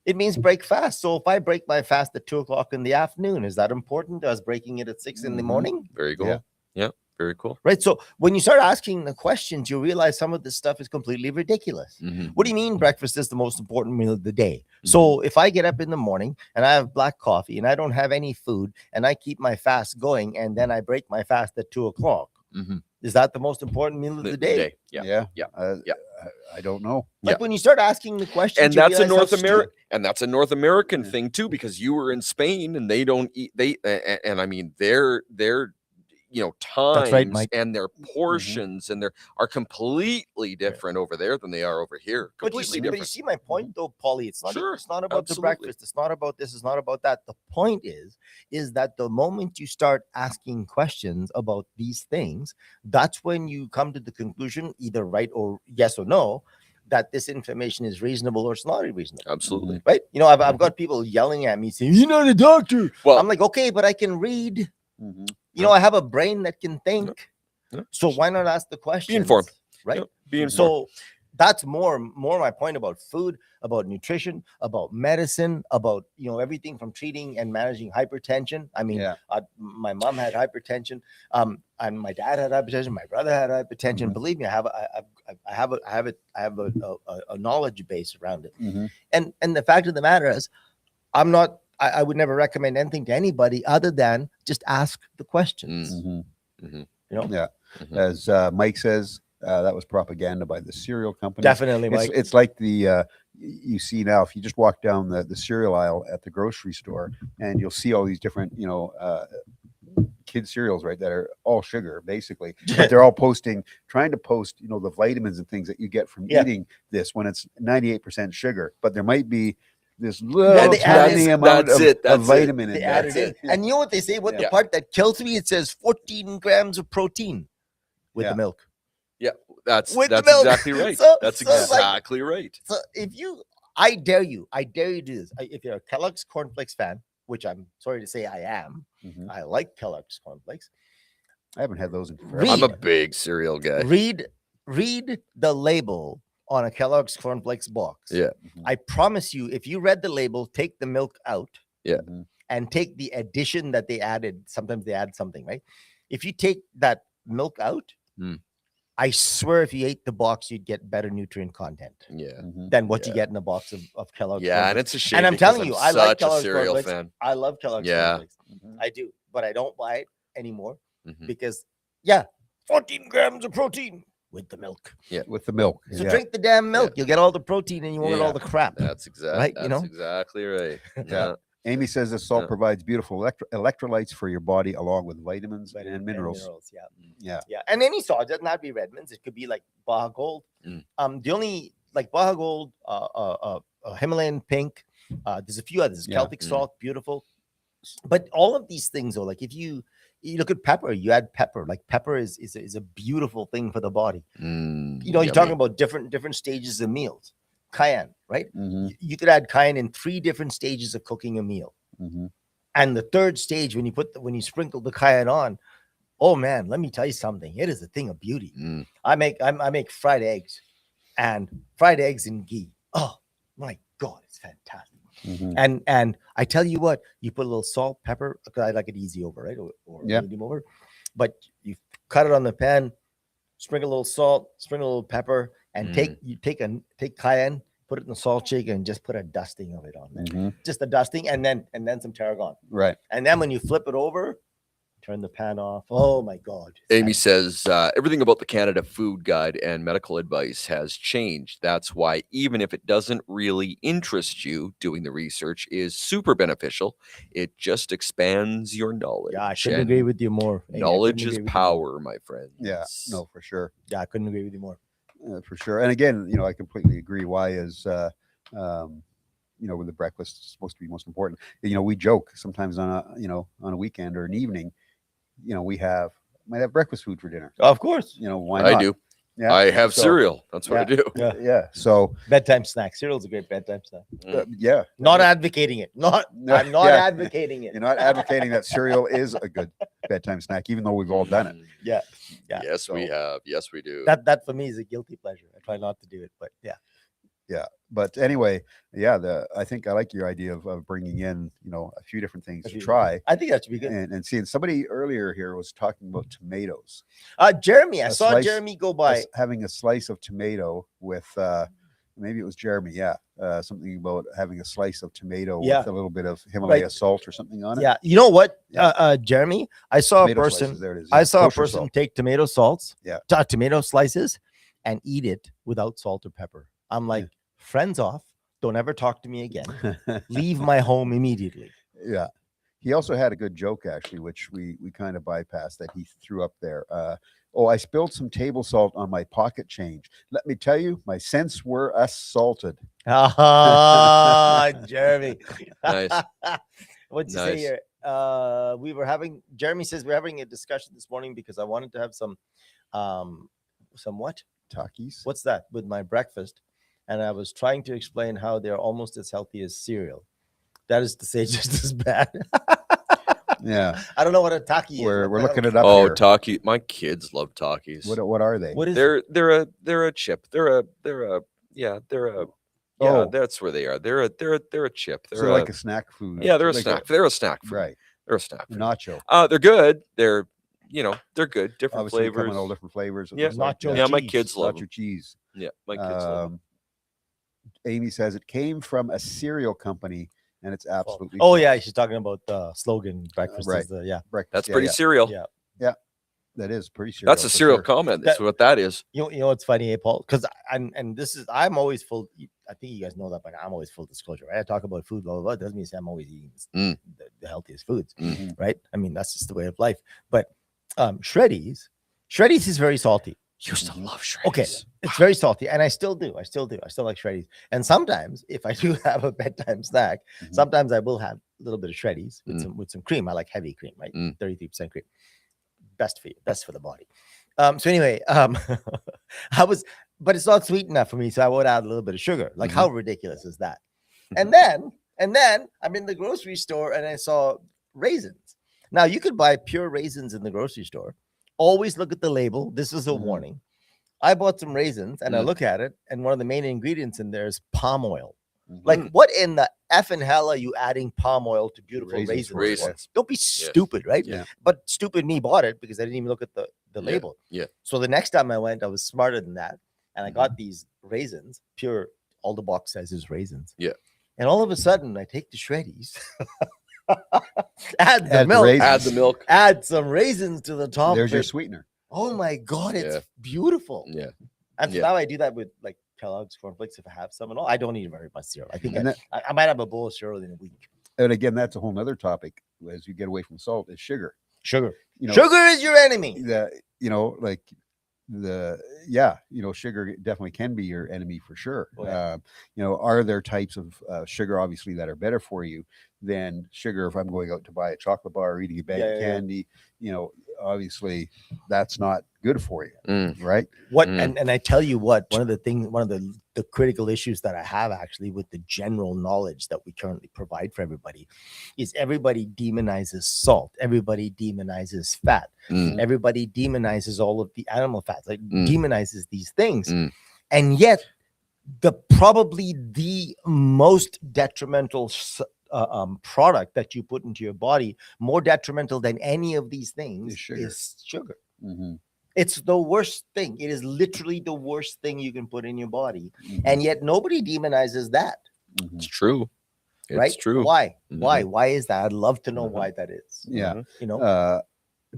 It means break fast. So if I break my fast at 2:00 in the afternoon, is that important as breaking it at 6 in the morning? Very cool. Yeah. Very cool. Right. So when you start asking the questions, you realize some of this stuff is completely ridiculous. What do you mean breakfast is the most important meal of the day? So if I get up in the morning and I have black coffee and I don't have any food and I keep my fast going and then I break my fast at 2:00, is that the most important meal of the day? Yeah. I don't know. Like when you start asking the questions, And you that's a realize how North American thing too, because you were in Spain and they don't eat and I mean their times That's right, Mike. and their portions and are completely different over there than they are over here. But you, Completely see, but you different. see my point though, Paulie. It's not. Sure, It's not about the absolutely. breakfast. It's not about this. It's not about that. The point is that the moment you start asking questions about these things, that's when you come to the conclusion, either right or yes or no, that this information is reasonable or it's not reasonable. Absolutely. Right? I've got people yelling at me saying, "You're not a doctor." Well, I'm like, okay, but I can read. I have a brain that can think. Yeah. So why not ask the question? informed. Right. Be informed. So that's more my point about food, about nutrition, about medicine, about everything from treating and managing hypertension. I mean, Yeah. my mom had hypertension, and my dad had hypertension. My brother had hypertension. Mhm. Believe me, I have a knowledge base around it. Mhm. And the fact of the matter is, I would never recommend anything to anybody other than just ask the questions. Mhm. Yeah. Mhm. As Mike says, that was propaganda by the cereal company. Definitely, It's, Mike. it's like you see now, if you just walk down the cereal aisle at the grocery store, and you'll see all these different, kid cereals, right, that are all sugar basically, but they're all trying to post, the vitamins and things that you get from Yeah. eating this, when it's 98% sugar, but there might be this little they add tiny in- amount that's of, it, that's of vitamin They in added there. it. And you know what they say? What the Yeah. part that kills me? It says 14 grams of protein with Yeah. the milk. That's With the that's milk. exactly right. So- That's so it's like- exactly right. So I dare you to do this. If you're a Kellogg's Cornflakes fan, which I'm sorry to say I am, Mhm. I like Kellogg's Cornflakes. I haven't had those in forever. Read- I'm a big cereal guy. Read the label on a Kellogg's Cornflakes box. Yeah. Mhm. I promise you, if you read the label, take the milk out, Mhm. and take the addition that they added. Sometimes they add something, right? If you take that milk out, Mm. I swear if you ate the box, you'd get better nutrient content Yeah. Mhm. than what you Yeah. get in a box of Kellogg's. Yeah, and Cornflakes. it's a shame. And I'm because telling you, I like such a Kellogg's cereal Cornflakes. fan. I love Kellogg's Yeah. Cornflakes. Mhm. I do, but I don't buy it anymore Mhm. because 14 grams of protein with the milk. With the milk. So Yeah. drink the damn milk. You'll get all the protein and you won't get Yeah. all the crap. That's exactly Right, That's exactly right. Yeah. Amy says this salt Yeah. provides beautiful electrolytes for your body, along with vitamins and minerals. Yeah. Yeah. And any salt, it doesn't have to be Redmond's. It could be like Baja Gold. Mm. The only like Baja Gold, Himalayan pink. There's a few others. Yeah. Celtic Mm. salt, beautiful. But all of these things, though, like if you look at pepper, you add pepper. Like pepper is a beautiful thing for the body. You're talking about different stages of meals. Cayenne, right? Mhm. You could add cayenne in 3 different stages of cooking a meal. Mhm. And the third stage, when you sprinkle the cayenne on, oh man, let me tell you something. It is a thing of beauty. Mm. I make fried eggs and ghee. Oh my God, it's fantastic. Mhm. And I tell you what, you put a little salt, pepper, because I like it easy over, right? Or Yeah. medium over. But you cut it on the pan, sprinkle a little salt, sprinkle a little pepper, and take cayenne, put it in the salt shaker, and just put a dusting of it on there. Mhm. Just a dusting, and then some tarragon. Right. And then when you flip it over, turn the pan off. Oh my God. Amy says everything about the Canada Food Guide and medical advice has changed. That's why even if it doesn't really interest you, doing the research is super beneficial. It just expands your knowledge. Yeah, I couldn't and agree with you more. Amy. I Knowledge couldn't is agree with you more. power, my friends. Yeah. No, for sure. Yeah, I couldn't agree with you more. For sure. And again, I completely agree. Why is with the breakfast it's supposed to be most important. We joke sometimes on a weekend or an evening. We might have breakfast food for dinner. Of course. Why not? I do. Yeah. I have So- cereal. That's what I do. Yeah. Yeah. So Bedtime snack. Cereal's a great bedtime snack. yeah. Not advocating it. I'm not Yeah. advocating it. You're not advocating that cereal is a good bedtime snack, even though we've all done it. Yeah. Yes, we So- have. Yes, we do. That for me is a guilty pleasure. I try not to do it, but yeah. But anyway, I think I like your idea of bringing in, a few different things A to few- try. I think that should be good. And seeing somebody earlier here was talking about tomatoes. Jeremy, I A saw slice- Jeremy go by. Having a slice of tomato with maybe it was Jeremy, something about having a slice of tomato Yeah. with a little bit of Himalaya Right. salt or something on it. Yeah, you know what, Yeah. Jeremy? I saw Tomato a person. slices, there it is, I yeah, saw a kosher person salt. take tomato salts, Yeah. Tomato slices, and eat it without salt or pepper. I'm like, friends off. Don't ever talk to me again. Leave my home immediately. Yeah. He also had a good joke actually, which we kind of bypassed that he threw up there. I spilled some table salt on my pocket change. Let me tell you, my cents were assaulted. Ah, Jeremy. Nice. What'd you say Nice. here? Jeremy says we're having a discussion this morning because I wanted to have some what? Takis. What's that with my breakfast? And I was trying to explain how they're almost as healthy as cereal. That is to say, just as bad. Yeah, I don't know what a taki is. we're looking it up Oh, here. Taki. My kids love Takis. What are they? What is They're a chip. They're a Oh. that's where they are. They're a chip. So like a snack food. yeah, they're a like snack. They're a snack food. Right. They're a snack food. Nacho. They're good. They're they're good. Different Obviously, come flavors. in all different flavors. It Yeah. looks like, Nacho Yeah, my cheese. kids love Nacho them. cheese. Yeah, my kids love them. Amy says it came from a cereal company, and it's absolutely. Oh yeah, she's talking about the slogan breakfast. right. Is the, yeah, breakfast. That's Yeah, pretty yeah. cereal. yeah. That is pretty cereal. That's a for cereal sure. comment. That's what that is. You know what's funny, Paul? Because and this is I'm always full. I think you guys know that, but I'm always full disclosure. Right? I talk about food, blah blah blah. Doesn't mean I'm always eating the healthiest foods, Mhm. right? I mean that's just the way of life. But Shreddies is very salty. Used to love Shreddies. Okay, it's very salty, and I still do. I still like Shreddies. And sometimes, if I do have a bedtime snack, Mhm. sometimes I will have a little bit of Shreddies with Mm. some cream. I like heavy cream, right? Mm. 33% cream. Best for you, best for the body. So anyway, but it's not sweet enough for me, so I would add a little bit of sugar. Like, Mhm. how ridiculous is that? And then I'm in the grocery store and I saw raisins. Now you could buy pure raisins in the grocery store. Always look at the label. This is a Mhm. warning. I bought some raisins and I Mm. look at it, and one of the main ingredients in there is palm oil. Mhm. Like, Mm. what in the effing hell are you adding palm oil to beautiful raisins? for? Raisins. Don't be stupid, right? Yeah. But stupid me bought it because I didn't even look at the Yeah, label. yeah. So the next time I went, I was smarter than that, and I Mhm. got these raisins, pure. All the box says is raisins. Yeah. And all of a sudden, I take the Shreddies, add the Add the milk, raisins. Add the milk. add some raisins to the top. There's of your it. sweetener. Oh my god, it's Yeah. beautiful. Yeah. And so Yeah. now I do that with like Kellogg's cornflakes if I have some and all. I don't eat very much cereal. I think And I might have a bowl of cereal in a week. And again, that's a whole nother topic as you get away from salt is sugar. Sugar. You know, Sugar is your enemy. sugar definitely can be your enemy for sure. Oh, yeah. Are there types of sugar obviously that are better for you than sugar? If I'm going out to buy a chocolate bar or eating a bag Yeah, of yeah, yeah. candy, obviously that's not good for you, Mm. right? What Mm. and I tell you what, one of the critical issues that I have actually with the general knowledge that we currently provide for everybody is everybody demonizes salt, everybody demonizes fat, Mm. everybody demonizes all of the animal fats, like Mm. demonizes these things. Mm. And yet probably the most detrimental product that you put into your body, more detrimental than any of these things, is sugar. Mhm. It's the worst thing. It is literally the worst thing you can put in your body. Mhm. And yet nobody demonizes that, Mhm. It's true. It's right? true. Why? Mhm. Why is that? I'd love to know Mhm. why that is. Yeah. Mhm. You know,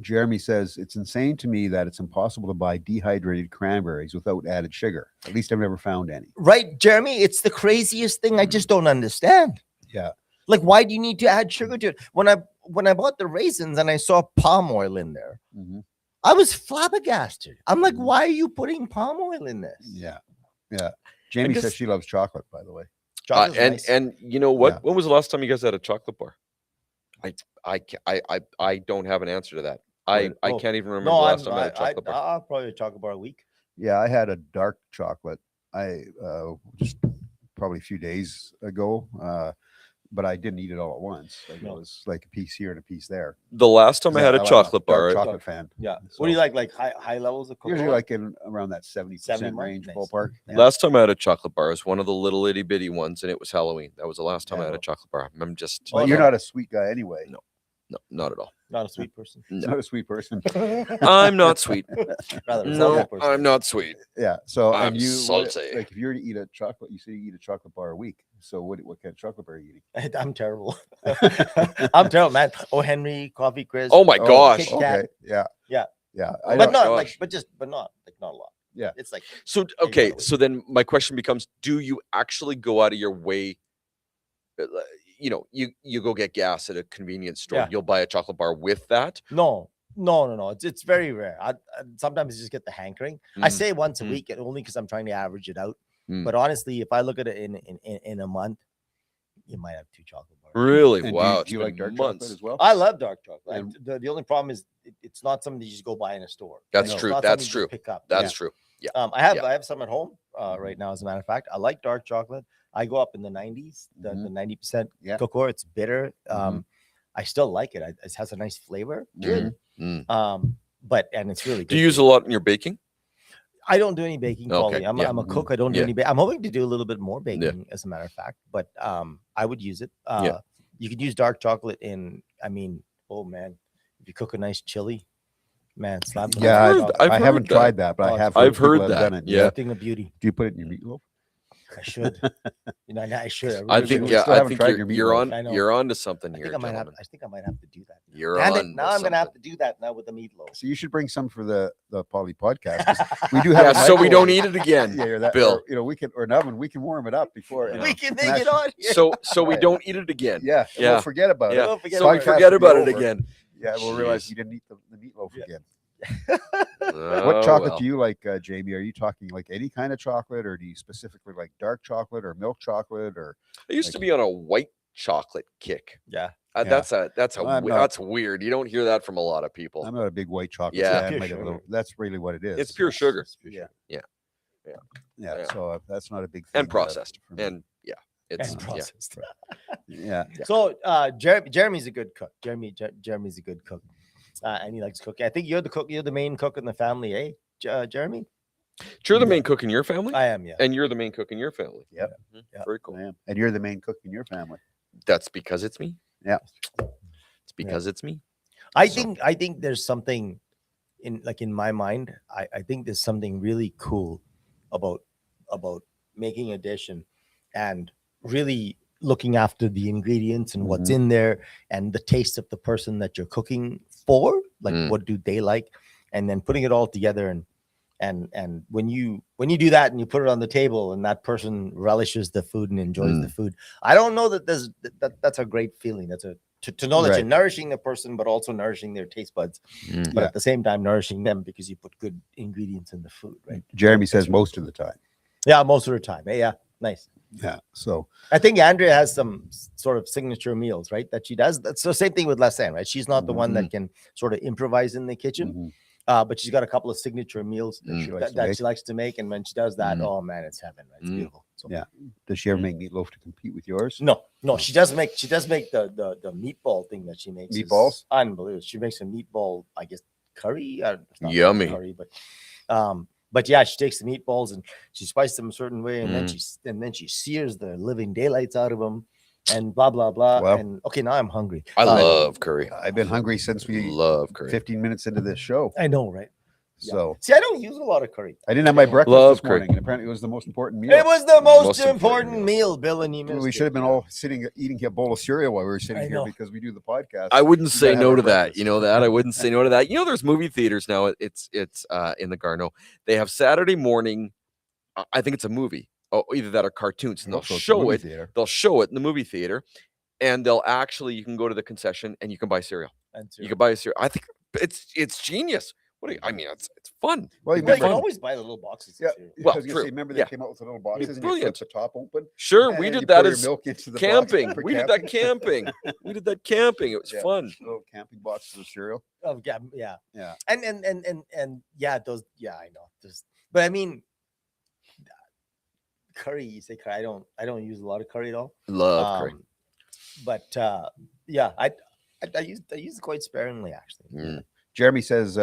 Jeremy says it's insane to me that it's impossible to buy dehydrated cranberries without added sugar. At least I've never found any. right, Jeremy? It's the craziest thing. I just don't understand. Yeah. Like, why do you need to add sugar to it? When I bought the raisins and I saw palm oil in there, Mhm. I was flabbergasted. I'm like, Mhm. why are you putting palm oil in this? Yeah. Jamie says just- she loves chocolate, by the way. Chocolate's and nice. and you know what? Yeah. When was the last time you guys had a chocolate bar? I don't have an answer to that. I Oh, can't even remember no, the last time I had a chocolate bar. I'll probably a chocolate bar a week. Yeah, I had a dark chocolate. I just probably a few days ago, but I didn't eat it all at once. Like No. it was like a piece here and a piece there. The last time I had a I'm chocolate dark bar, chocolate fan. Yeah. So, What do you like high levels of cocoa? Usually like in around that 70% 70 range nice. ballpark. Yeah. last time I had a chocolate bar was one of the little itty bitty ones, and it was Halloween. That was the last time I had Yeah. a chocolate bar. I'm just Oh, But you're no. not a sweet guy anyway. No. no, not at all. Not a sweet person. You're not a sweet person. I'm not sweet. Rather, a No, salty person. I'm not sweet. Yeah. So I'm and you salty. like if you were to eat a chocolate, you say you eat a chocolate bar a week. So what kind of chocolate bar are you eating? I'm terrible. I'm terrible, man. Oh, Henry, Coffee Crisp. Oh my gosh. Kit Kat. Okay. Yeah. Yeah. Yeah. But don't- not gosh. like, but not a lot. Yeah. It's like So you okay, gotta so then my question becomes: do you actually go out of your way? You go get gas at a convenience store. Yeah. You'll buy a chocolate bar with that. no. It's very rare. I sometimes I just get the hankering. I Mm. say once a Mm. week, and only because I'm trying to average it out. Mm. But honestly, if I look at it in a month, you might have 2 chocolate bars. Really? And Wow. Do it's you like been dark months. chocolate as well? I love dark chocolate. And- The only problem is it's not something you just go buy in a store. That's It's true. not That's something you true. just Pick up. That's true. Yeah. I have Yeah. I have some at home right now. As a matter of fact, I like dark chocolate. I go up in the 90s, the Mhm. 90% Yeah. cocoa. It's bitter. I still like it. It has a nice flavor to it. Mm. But it's really good. Do you use a lot in your baking? I don't do any baking, Okay, Podlie. I'm yeah. a cook. I don't do Yeah. any baking. I'm hoping to do a little bit more Yeah. baking, as a matter of fact. But I would use it. Yeah. You could use dark chocolate in. I mean, oh man, if you cook a nice chili, man, slap. it on Yeah, top. I've I heard haven't that. tried that, but Oh, I have. I've people heard have that, Done it. yeah. Thing of beauty. Do you put it in your meatloaf? I should. I should. I really think should. we still I haven't think tried you're, your meatloaf. I know. you're on to something I here, think I might have. gentlemen. I think I might have to do that. You're Damn it! on Now to I'm gonna have something. to do that now with the meatloaf. So you should bring some for the Podlie podcast. 'Cause we do have. Yeah, a so we don't microwave. eat it again. Yeah, or that, Bill. Or, we can, or an oven. We can warm it up before. Yeah. We can make actually- it on here. So we Right. don't eat it again. Yeah, and Yeah. we'll forget about Yeah. it. Don't forget So we about it. forget Podcast will be about it over. again. Yeah, we'll realize Jeez. you didn't eat the meatloaf Yeah. again. Oh, What chocolate well. do you like, Jamie? Are you talking like any kind of chocolate, or do you specifically like dark chocolate or milk chocolate, or I used to be on a white chocolate kick. Yeah. Yeah. I'm not- That's weird. You don't hear that from a lot of people. I'm not a big white chocolate Yeah. fan. Pure Might have a sugar. little- that's really what it is. It's pure sugar. Yeah. Yeah. Yeah. Yeah. So that's not a big thing. And processed. for me. And yeah, it's And yeah. processed. yeah. So Jeremy's a good cook. Jeremy's a good cook, and he likes cooking. I think you're the cook. You're the main cook in the family, eh, Jeremy? You're the main cook in your family, I am. Yeah. and you're the main cook in your family. Yep. Mhm. Yeah. Very cool. I am. And you're the main cook in your family. That's because it's me. Yeah. It's because it's me. I So- think there's something in my mind. I think there's something really cool about making a dish and really looking after the ingredients and what's in there and the taste of the person that you're cooking for. Like, Mm. what do they like, and then putting it all together and when you do that and you put it on the table and that person relishes the food and enjoys the food, I don't know that that's a great feeling. That's to know that Right. you're nourishing the person, but also nourishing their taste buds, but Yeah. at the same time nourishing them because you put good ingredients in the food, right? Jeremy says most of the time. Yeah, most of the time. Yeah, nice. Yeah. So I think Andrea has some sort of signature meals, right? That she does. That's the same thing with Lesane, right? She's not the one that can sort of improvise in the kitchen, but she's got a couple of signature meals She likes to that make. she likes to make. And when she does that, Mm. oh man, it's heaven. Right? It's Mm. beautiful. So, Yeah. Does she ever make meatloaf to compete with yours? No, she does make the meatball thing that she makes. is Meatballs? unbelievable. She makes a meatball, I guess, curry. It's not Yummy. curry, but yeah, she takes the meatballs and she spices them a certain way, and Mm. then she sears the living daylights out of them, and blah blah blah. Well, and okay, now I'm hungry. I love curry. I've been hungry since we Love curry. 15 minutes into this show. I know, right? Yeah. So See, I don't use a lot of curry. I didn't have my breakfast Love this morning, curry. and apparently it was the most important meal. It was the most, Most important important meal, Bill, and you missed we it. should have been all sitting eating a bowl of cereal while we were I sitting here know. because we do the podcast. I wouldn't say gotta no have to a that. breakfast. You know that I wouldn't say no to that. You know, there's movie theaters now. It's in the Garneau. They have Saturday morning. I think it's a movie. Oh, either that or cartoons, and they'll Also, it's a show movie it. theater. They'll show it in the movie theater, and they'll actually you can go to the concession and you can buy cereal. And You can buy a cereal. I think it's genius. What do you, I mean, it's fun. Well, Well, you you remember, can fun. always buy the little boxes. yeah, Of cereal. Well, I was gonna true. say, remember Yeah. they came out with the little boxes and you flip brilliant. the top open. Sure, and we then did you that pour your as milk into the box camping. for We did that camping. We did that camping. It was Yeah. fun. Little camping boxes of cereal. Oh yeah, yeah, Yeah. and yeah, those. Yeah, I know. But I mean, curry. You say curry. I don't use a lot of curry at all. Love curry. But yeah, I use it quite sparingly actually. Mm. Jeremy says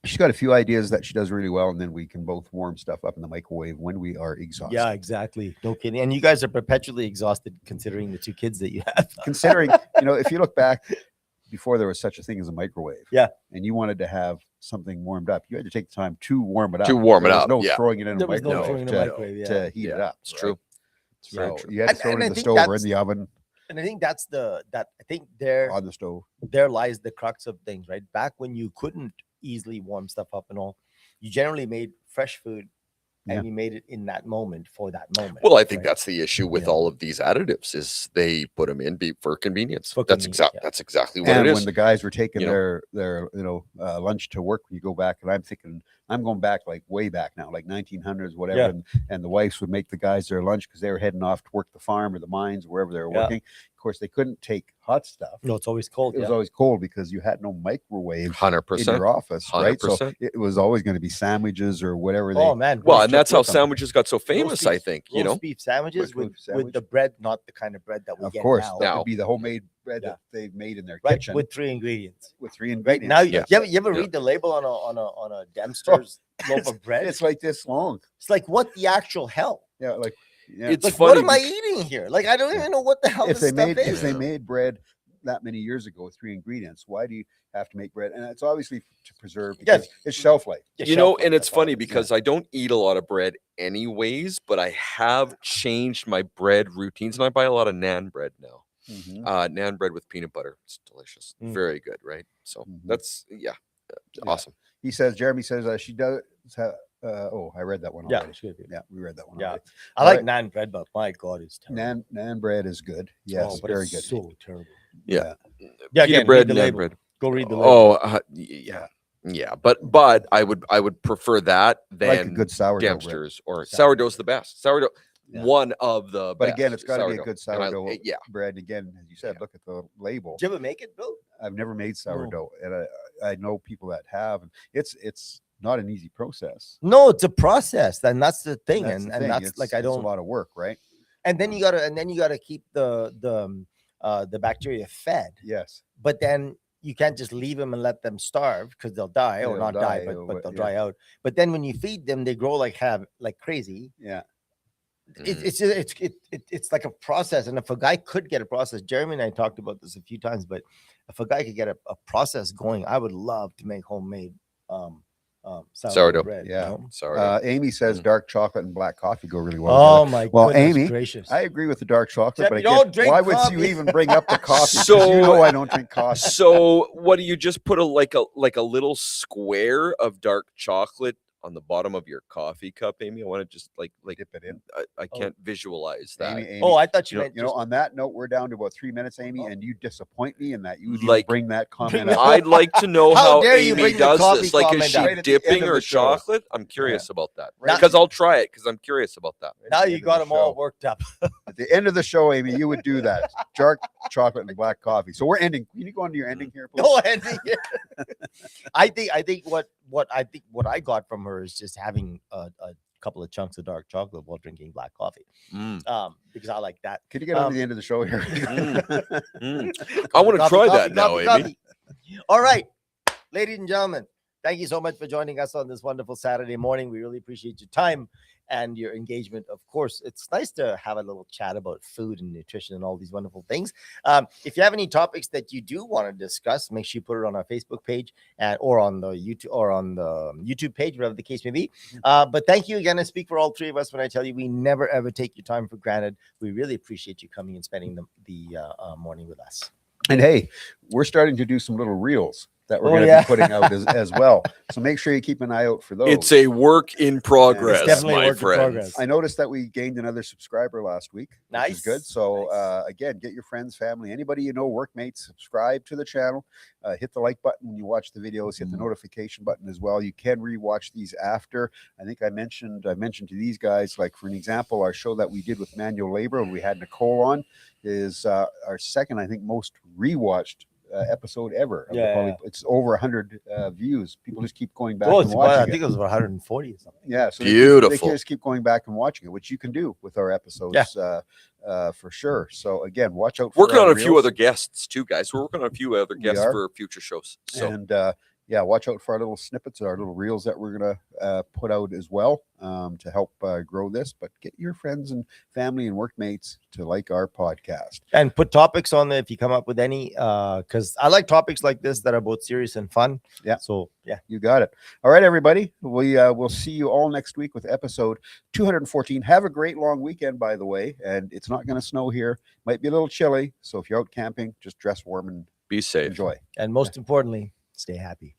she's got a few ideas that she does really well, and then we can both warm stuff up in the microwave when we are exhausted. Yeah, exactly. No kidding. And you guys are perpetually exhausted considering the two kids that you have. Considering, if you look back before there was such a thing as a microwave, Yeah. and you wanted to have something warmed up, you had to take the time to warm it up. To warm it There was up, No yeah. throwing it in a There was no microwave, throwing in a to, microwave, yeah. to heat it Yeah, up. it's right? true. It's very So true. you had to throw it And in I the think stove or in that's- the oven And I think that's there on the stove. lies the crux of things, right? Back when you couldn't easily warm stuff up and all, you generally made fresh food and Yeah. you made it in that moment for that moment. Well, I think right? that's the issue with Yeah. all of these additives is they put them in for convenience. For That's convenience, yeah. That's exactly what And it when is. the guys were taking you know. their lunch to work, when you go back, and I'm thinking, I'm going back like way back now, like 1900s, whatever. Yeah. And the wives would make the guys their lunch because they were heading off to work the farm or the mines, wherever they were Yeah. working. Of course, they couldn't take hot stuff. No, it's always cold. It was yeah. always cold because you had no microwave 100%. in your office, right? So 100%. it was always going to be sandwiches or whatever. Oh man. Well, roast and that's beef- how sandwiches got so famous, I beef- think. roast beef sandwiches Roast beef with sandwich. the bread, not the kind of bread that we Of get course, now. that Now. would be the homemade bread Yeah. that they've made in their Right, kitchen with 3 ingredients. with 3 Right ingredients. now, Yeah. you ever Yeah. read the label on a Dempster's loaf of bread? It's like this long. It's like, what the actual hell? Yeah, like yeah. It's Like, funny. what am I eating here? Like, I don't Yeah. even know what the hell if this they stuff made is. if they Yeah. made bread that many years ago with 3 ingredients, why do you have to make bread? And it's obviously to preserve because it's shelf life. Yeah, You know, shelf life, and it's that's all funny it is. because I don't eat a lot of bread anyways, but I have changed my bread routines and I buy a lot of naan bread now. Mhm. Naan bread with peanut butter. It's delicious. Mm. Very good, right? So Mhm. that's awesome. He says, Jeremy says she does have, I read that one Yeah, already. it's good. Yeah, we read that one Yeah. already. I like Right. naan bread, but my God, it's terrible. Naan bread is good. Yes, but very it's good. so terrible. Yeah. Yeah, Peanut again, bread, read the naan label. bread. Go read the label. Oh, yeah. But I would prefer that I like a than good sourdough bread. Dempster's or Sourdough. sourdough's the best. Sourdough, Yeah. one of the But best. again, it's got to be a sourdough. good And sourdough yeah. bread. Again, as you said, look at the label. Did you ever make it, Bill? I've never made sourdough, and I know people that have, and it's not an easy process. No, it's a process, and that's the thing. That's the and thing. that's It's- like I it's don't. a lot of work, right? And then you gotta keep the bacteria fed. Yes. But then you can't just leave them and let them starve because they'll die or They'll not die, die or but what- they'll yeah. dry out. But then when you feed them, they grow like crazy. Yeah. It's like a process. And if a guy could get a process, Jeremy and I talked about this a few times, but if a guy could get a process going, I would love to make homemade Sourdough. bread. Yeah. You know? Sourdough. Amy says Mhm. dark chocolate and black coffee go really well Oh together. my Well, goodness Amy, gracious. I agree with the dark chocolate, Except but you again, don't drink why would coffee. you even bring up the coffee? 'Cause So- you know I don't drink coffee. So what do you just put a little square of dark chocolate on the bottom of your coffee cup, Amy? I want to just like Dip it in. I can't visualize that. Amy, Oh, I thought you You know- meant you know, on that note, we're down to about 3 minutes, Amy, Oh. and you disappoint me in that you would Like- even bring that comment Bring up. I'd like to know How how dare you Amy bring the does coffee this. Like, is comment she up? Right at the end dipping of her the show. chocolate? I'm curious about that Right because I'll try it because I'm curious about that. Right at now the you end of got the them all show. worked up. At the end of the show, Amy, you would do that. Dark chocolate and black coffee. So we're ending. Can you go on to your ending here, please? No ending here. I think what I got from her is just having a couple of chunks of dark chocolate while drinking black coffee. Because I like that. Can you get on to the end of the show here? I want to Coffee, try coffee, that now, coffee, Amy. coffee. All right, ladies and gentlemen, thank you so much for joining us on this wonderful Saturday morning. We really appreciate your time and your engagement. Of course, it's nice to have a little chat about food and nutrition and all these wonderful things. If you have any topics that you do want to discuss, make sure you put it on our Facebook page or on the YouTube page, whatever the case may be. But thank you again. I speak for all three of us when I tell you we never ever take your time for granted. We really appreciate you coming and spending the morning with us. And hey, we're starting to do some little reels that we're Oh, going to yeah. be putting out as well. So make sure you keep an eye out for those. It's a work in progress, definitely a my work in friends. progress. I noticed that we gained another subscriber last week. Which is good. Nice, So nice. again, get your friends, family, anybody you know, workmates, subscribe to the channel. Hit the like button when you watch the videos. Hit the notification button as well. You can rewatch these after. I think I mentioned to these guys, like for an example, our show that we did with manual labor, we had Nicole on, is our second, I think, most rewatched episode ever. of the Yeah, Podlie. yeah. It's over 100 views. People just keep going back Oh, and it's about, I watching it. think it was about 140 or something. Yeah, so Beautiful. They can just keep going back and watching it, which you can do with our episodes, for sure. So again, watch out. For Working our on a few reels. other guests too, guys. We're working on a few other We guests are. for future shows. So And yeah, watch out for our little snippets, our little reels that we're gonna put out as well to help grow this. But get your friends and family and workmates to like our podcast. And put topics on there if you come up with any, because I like topics like this that are both serious and fun. Yeah. So yeah. You got it. All right, everybody. We will see you all next week with episode 214. Have a great long weekend, by the way. And it's not going to snow here. Might be a little chilly. So if you're out camping, just dress warm and be safe. enjoy. And most importantly, stay happy.